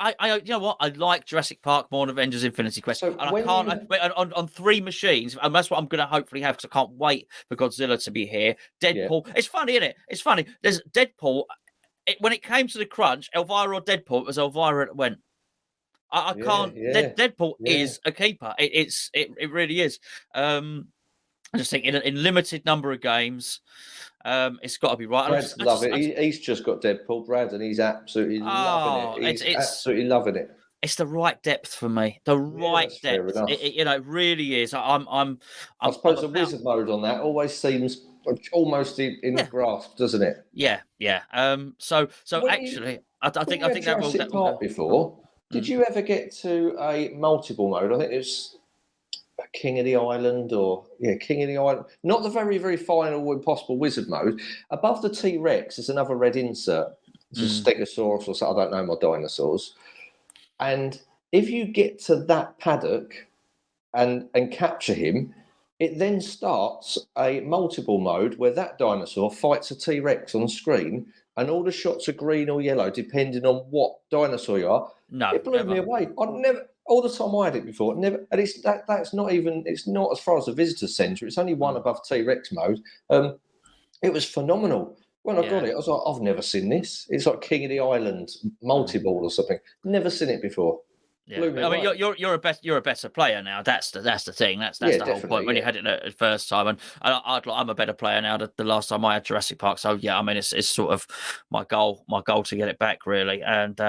I, you know what? I like Jurassic Park more than Avengers: Infinity Quest, So and I when can't. you- On 3 machines, and that's what I'm going to hopefully have because I can't wait for Godzilla to be here. Deadpool. It's funny, isn't it? It's funny. There's Deadpool. When it came to the crunch, Elvira or Deadpool, it was Elvira that went. I can't. Deadpool is a keeper. It really is. I just think in limited number of games, it's got to be right. Brad's love it. He's just got Deadpool, Brad, and he's absolutely loving it. He's absolutely loving it. It's the right depth for me. The right depth. It really is. I suppose the wizard mode on that always seems almost in grasp, doesn't it? Yeah. So actually, I think that will. Jurassic Park before. Did you ever get to a multiple mode? I think it's King of the Island King of the Island. Not the very, very final impossible wizard mode. Above the T-Rex is another red insert. It's a Stegosaurus or something. I don't know my dinosaurs. And if you get to that paddock and capture him, it then starts a multiple mode where that dinosaur fights a T-Rex on screen, and all the shots are green or yellow depending on what dinosaur you are. No, it blew me away. I never. All the time I had it before, never, and that's not even. It's not as far as the visitor centre. It's only one above T-Rex mode. It was phenomenal. When I got it, I was like, I've never seen this. It's like King of the Island multi-ball or something. Never seen it before. Yeah, I mean, you're a better player now. That's the thing. That's the whole point. When you had it the first time, and I'm a better player now. The last time I had Jurassic Park, so yeah, I mean, it's sort of my goal to get it back really, and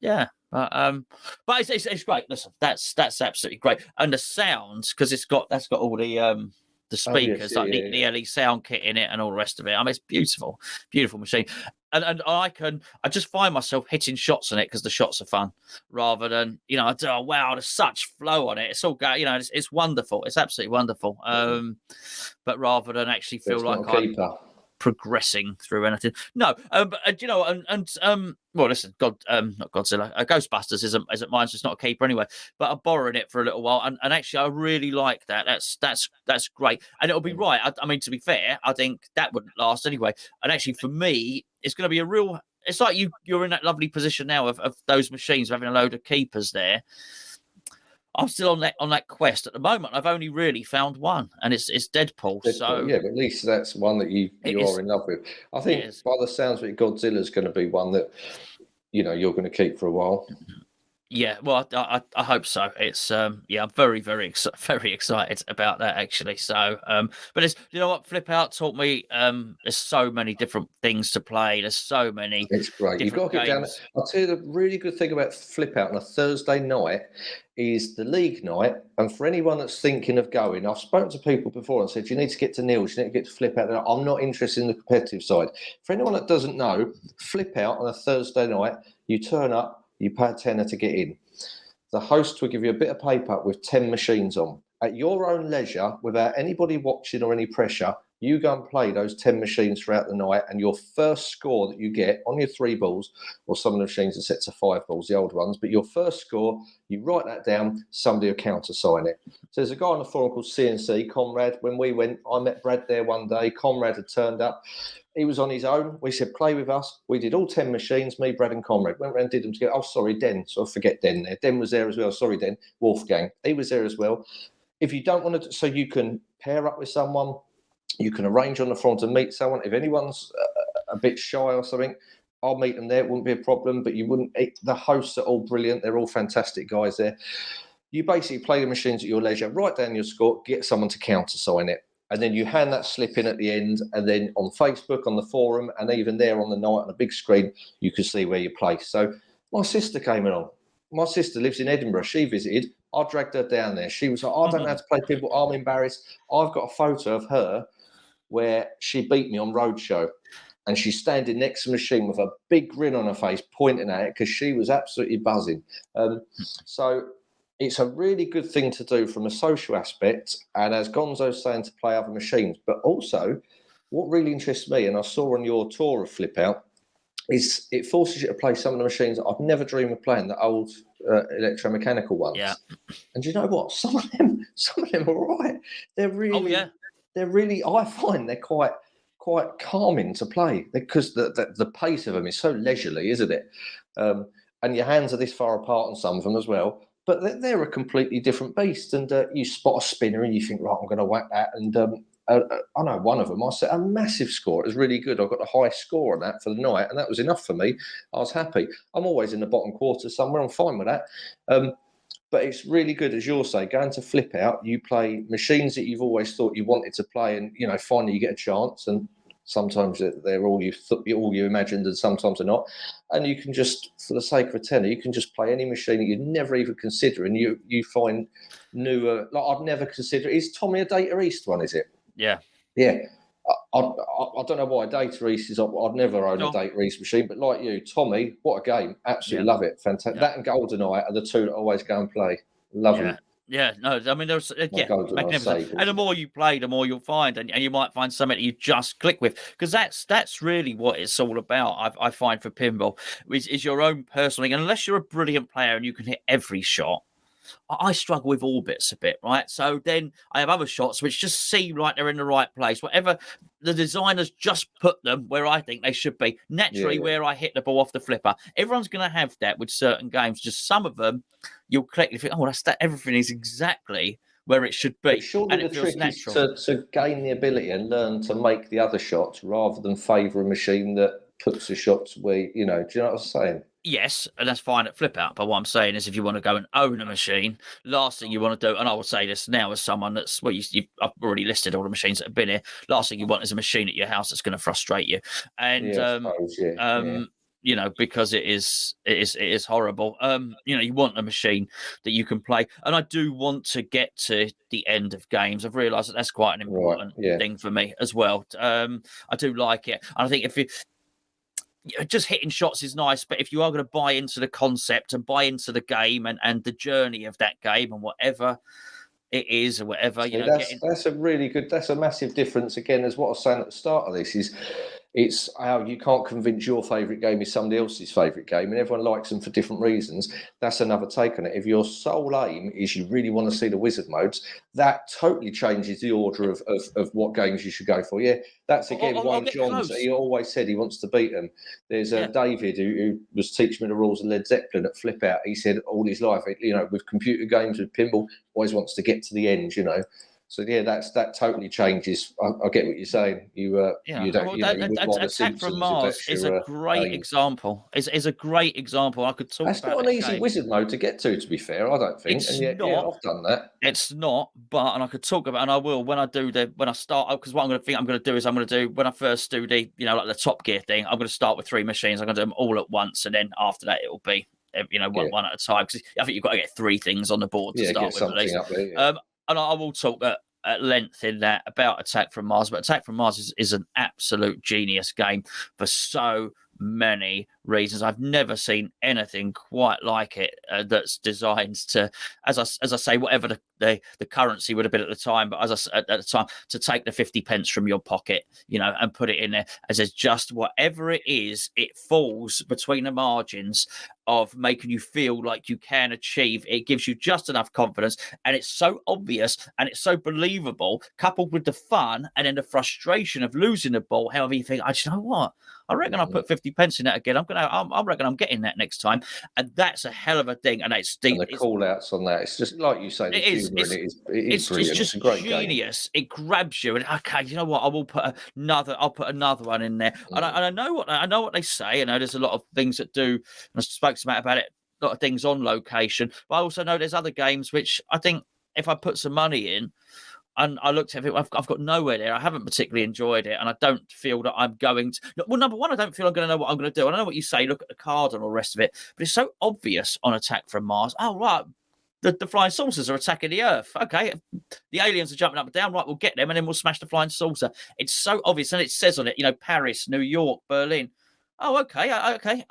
yeah. But it's great. Listen, that's absolutely great, and the sounds because that's got all the speakers, the LE sound kit in it, and all the rest of it. I mean, it's beautiful machine, and I just find myself hitting shots on it because the shots are fun, rather than oh wow, there's such flow on it. It's all it's wonderful. It's absolutely wonderful. But rather than actually feel like I'm progressing through anything. No, but well, listen, not Godzilla. Ghostbusters isn't mine, so it's not a keeper anyway. But I'm borrowing it for a little while, and actually, I really like that. That's great, and it'll be right. I mean, to be fair, I think that wouldn't last anyway. And actually, for me, it's going to be a real. It's like you're in that lovely position now of those machines having a load of keepers there. I'm still on that quest at the moment. I've only really found one, and it's Deadpool. So yeah, but at least that's one that you are in love with. I think by the sounds of it, Godzilla's going to be one that you're going to keep for a while. Yeah, well, I hope so. It's I'm very, very, very excited about that actually. So, but it's what Flip Out taught me. There's so many different things to play. There's so many. It's great. You've got to get down. I'll tell you the really good thing about Flip Out on a Thursday night is the league night. And for anyone that's thinking of going, I've spoken to people before and said you need to get to Neil's, you need to get to Flip Out. I'm not interested in the competitive side. For anyone that doesn't know, Flip Out on a Thursday night, you turn up. You pay a tenner to get in. The host will give you a bit of paper with 10 machines on. At your own leisure, without anybody watching or any pressure, you go and play those 10 machines throughout the night, and your first score that you get on your 3 balls, or some of the machines are set to 5 balls, the old ones, but your first score, you write that down, somebody will countersign it. So there's a guy on the forum called CNC, Conrad. When we went, I met Brad there one day. Conrad had turned up. He was on his own. We said, play with us. We did all 10 machines, me, Brad and Conrad. Went around and did them together. Oh, sorry, Den. So I forget Den there. Den was there as well. Sorry, Den. Wolfgang. He was there as well. If you don't want to, so you can pair up with someone. You can arrange on the forum to meet someone. If anyone's a bit shy or something, I'll meet them there. It wouldn't be a problem, but you wouldn't. The hosts are all brilliant. They're all fantastic guys there. You basically play the machines at your leisure, write down your score, get someone to countersign it. And then you hand that slip in at the end, and then on Facebook, on the forum, and even there on the night on a big screen, you can see where you place. So my sister came along. My sister lives in Edinburgh. She visited. I dragged her down there. She was like, I don't know how to play pinball. I'm embarrassed. I've got a photo of her where she beat me on Roadshow. And she's standing next to the machine with a big grin on her face, pointing at it because she was absolutely buzzing. So it's a really good thing to do from a social aspect, and as Gonzo's saying, to play other machines. But also, what really interests me, and I saw on your tour of Flip Out, it forces you to play some of the machines I've never dreamed of playing, the old electromechanical ones. Yeah. And you know what? Some of them are all right. They're really, I find they're quite calming to play because the pace of them is so leisurely, isn't it? And your hands are this far apart on some of them as well. But they're a completely different beast. And you spot a spinner and you think, right, I'm going to whack that. And I know one of them, I set a massive score. It was really good. I got a high score on that for the night, and that was enough for me. I was happy. I'm always in the bottom quarter somewhere. I'm fine with that. But it's really good, as you're saying, going to Flip Out, you play machines that you've always thought you wanted to play, and finally you get a chance. And sometimes they're all you imagined, and sometimes they're not. And you can just, for the sake of a tenner, you can just play any machine that you'd never even consider, and you find newer. Like I'd never consider. Is Tommy a Data East one? Is it? Yeah. Yeah. I don't know why Data East is. I'd never own a Data East machine, but like you, Tommy, what a game! Absolutely love it. Fantastic. That and GoldenEye are the two that I always go and play. Love them. Yeah, no, I mean, there's GoldenEye and the more you play, the more you'll find, and you might find something that you just click with, because that's really what it's all about. I find for pinball is your own personal thing. Unless you're a brilliant player and you can hit every shot, I struggle with orbits a bit, right? So then I have other shots which just seem like they're in the right place. Whatever the designers just put them where I think they should be. Naturally, where I hit the ball off the flipper. Everyone's going to have that with certain games. Just some of them, you'll click and think, oh, that's that. Everything is exactly where it should be. But surely and the it feels trick natural. is to gain the ability and learn to make the other shots rather than favour a machine that puts the shots where, do you know what I'm saying? Yes, and that's fine at Flip Out. But what I'm saying is, if you want to go and own a machine, last thing you want to do, and I will say this now as someone that's, I've already listed all the machines that have been here. Last thing you want is a machine at your house that's going to frustrate you, and because it is horrible. You want a machine that you can play, and I do want to get to the end of games. I've realised that's quite an important thing for me as well. I do like it, and I think if you. Just hitting shots is nice, but if you are going to buy into the concept and buy into the game and the journey of that game and whatever it is or whatever, that's a really good. That's a massive difference. Again, as what I was saying at the start of this is, it's how you can't convince your favourite game is somebody else's favourite game, and everyone likes them for different reasons. That's another take on it. If your sole aim is you really want to see the wizard modes, that totally changes the order of what games you should go for. Yeah, that's again one John. He always said he wants to beat them. There's David who was teaching me the rules of Led Zeppelin at Flip Out. He said all his life, with computer games, with pinball, always wants to get to the end. So that totally changes. I get what you're saying. Attack from Mars is a great example. Is a great example. I could talk about. That's not an easy wizard mode to get to be fair, I don't think. It's not. I've done that. It's not, and I could talk about, and I will when I start. Because what I'm going to do is when I first do the like the Top Gear thing, I'm going to start with 3 machines. I'm going to do them all at once, and then after that it will be one at a time. Because I think you've got to get 3 things on the board to start with at least. Up there, and I will talk at length in that about Attack from Mars, but Attack from Mars is an absolute genius game for so many reasons. I've never seen anything quite like it that's designed to, as I say, whatever the currency would have been at the time, but at the time, to take the 50 pence from your pocket, and put it in there as just whatever it is, it falls between the margins of making you feel like you can achieve. It gives you just enough confidence, and it's so obvious and it's so believable, coupled with the fun and then the frustration of losing the ball. However, you think, you know what? I reckon I'll put 50 pence in that again. I reckon I'm getting that next time, and that's a hell of a thing. And it's deep. And the call outs on that, it's just like you say. It's just genius. Game. It grabs you, and okay, you know what? I'll put another one in there. And I know what they say. I know there's a lot of things that do. And I spoke to Matt about it. A lot of things on location, but I also know there's other games which I think if I put some money in. And I looked at it, I've got nowhere there. I haven't particularly enjoyed it. And I don't feel that I'm going to. Well, number one, I don't feel I'm going to know what I'm going to do. I know what you say, look at the card and all the rest of it. But it's so obvious on Attack from Mars. Oh, right. The flying saucers are attacking the Earth. Okay. The aliens are jumping up and down. Right, we'll get them and then we'll smash the flying saucer. It's so obvious. And it says on it, Paris, New York, Berlin. Oh, okay.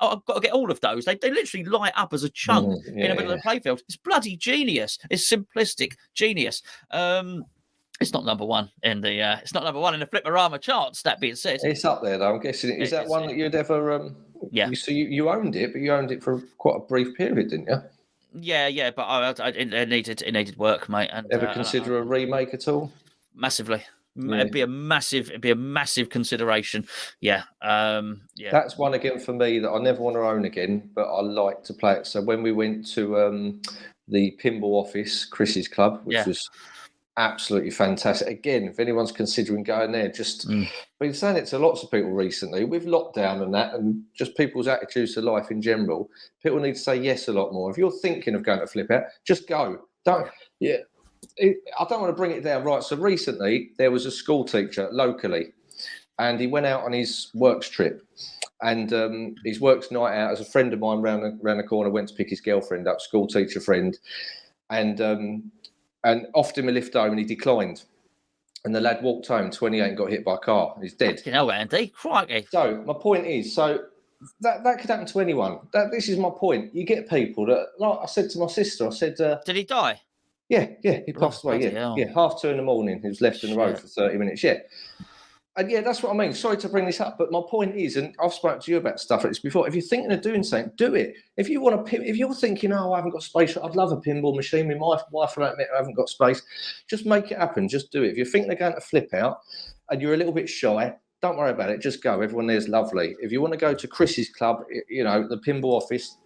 Oh, I've got to get all of those. They literally light up as a chunk in the middle of the playfield. It's bloody genius. It's simplistic genius. It's not number one in the Flipperama charts. That being said, it's up there though. I'm guessing is that one that you'd ever Yeah. So you owned it, but you owned it for quite a brief period, didn't you? Yeah, but it needed work, mate. And Ever consider a remake at all? massively. Yeah. It'd be a massive consideration. Yeah. Yeah. That's one again for me that I never want to own again, but I like to play it. So when we went to the pinball office, Chris's club, which was absolutely fantastic. Again, if anyone's considering going there, just been saying it to lots of people recently with lockdown and that, and just people's attitudes to life in general. People need to say yes a lot more. If you're thinking of going to flip out, just go. Don't. Yeah. I don't want to bring it down. Right. So recently there was a school teacher locally, and he went out on his works trip. And his works night out, as a friend of mine round the corner went to pick his girlfriend up, school teacher friend, and offered him a lift home, and he declined. And the lad walked home, 28, and got hit by a car. He's dead. You know, Andy, crikey. So my point is, that could happen to anyone. This is my point. You get people that, like I said to my sister, I said, did he die? Yeah, he passed away. Yeah, 2:30 in the morning. He was left in the road for 30 minutes. Yeah. And yeah, that's what I mean. Sorry to bring this up, but my point is, and I've spoken to you about stuff like this before. If you're thinking of doing something, do it. If you want to, if you're thinking, oh, I haven't got space, I'd love a pinball machine. My wife, for that matter, I haven't got space. Just make it happen. Just do it. If you're thinking of going to flip out and you're a little bit shy, don't worry about it. Just go. Everyone there's lovely. If you want to go to Chris's club, the pinball office,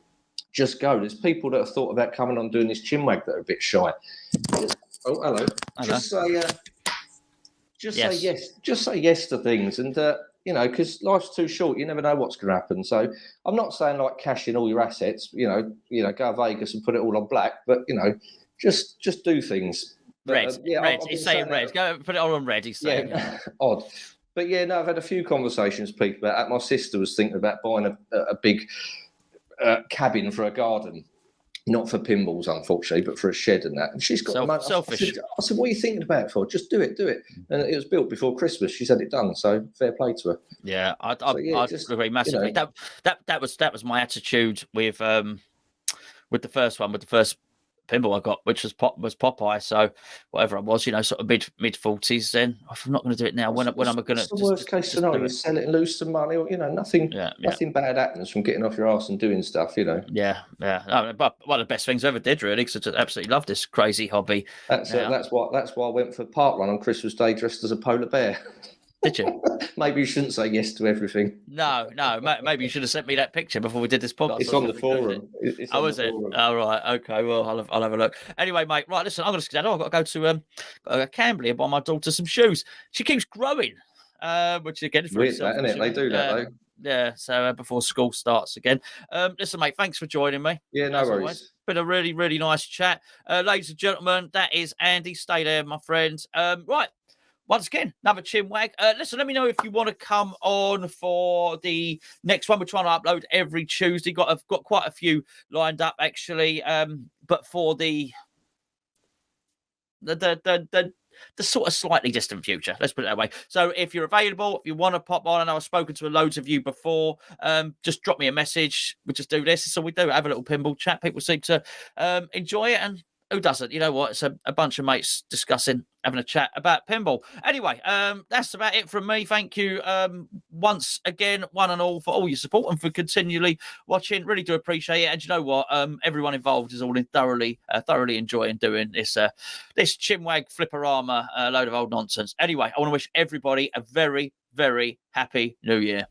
just go. There's people that have thought about coming on doing this Chinwag that are a bit shy. Oh, hello. Just say. Say yes. Just say yes to things, and because life's too short. You never know what's going to happen. So I'm not saying like cash in all your assets. Go to Vegas and put it all on black, but just do things. Red. He's saying red. Go put it all on red. He's saying odd. But yeah, no, I've had a few conversations with people about that. My sister was thinking about buying a big cabin for a garden. Not for pinballs, unfortunately, but for a shed and that. And she's got the money. Selfish. I said, what are you thinking about it for? Just do it. And it was built before Christmas. She's had it done, so fair play to her. Yeah, I agree massively. That was my attitude with the first one, with the first pinball I got, which was Popeye. So whatever it was, sort of mid 40s. Then I'm not going to do it now. When am I going to? What's the worst case scenario? You sell it and lose some money, or nothing. Nothing bad happens from getting off your arse and doing stuff. Yeah. But one of the best things I ever did, really, because I just absolutely love this crazy hobby. That's why I went for park run on Christmas Day dressed as a polar bear. Did you? Maybe you shouldn't say yes to everything. No. Maybe you should have sent me that picture before we did this podcast. It's on the forum. Was it? Oh, right. Okay. Well, I'll have a look. Anyway, mate. Right. Listen, I'm going to skedaddle. I've got to go to Camberley and buy my daughter some shoes. She keeps growing, which again is weird, isn't it? They do that though. Yeah. So before school starts again. Listen, mate. Thanks for joining me. Yeah. No worries. Always. Been a really, really nice chat, ladies and gentlemen. That is Andy. Stay there, my friend. Right. Once again, another Chinwag. Listen, let me know if you want to come on for the next one. We're trying to upload every Tuesday. I've got quite a few lined up, actually. But for the sort of slightly distant future, let's put it that way. So if you're available, if you want to pop on, I know I've spoken to loads of you before, just drop me a message. We just do this. So we do have a little pinball chat. People seem to enjoy it, and who doesn't? You know what? It's a bunch of mates discussing, having a chat about pinball. Anyway, that's about it from me. Thank you once again, one and all, for all your support and for continually watching. Really do appreciate it. And you know what? Everyone involved is all thoroughly enjoying doing this Chinwag Flipperama load of old nonsense. Anyway, I want to wish everybody a very, very happy New Year.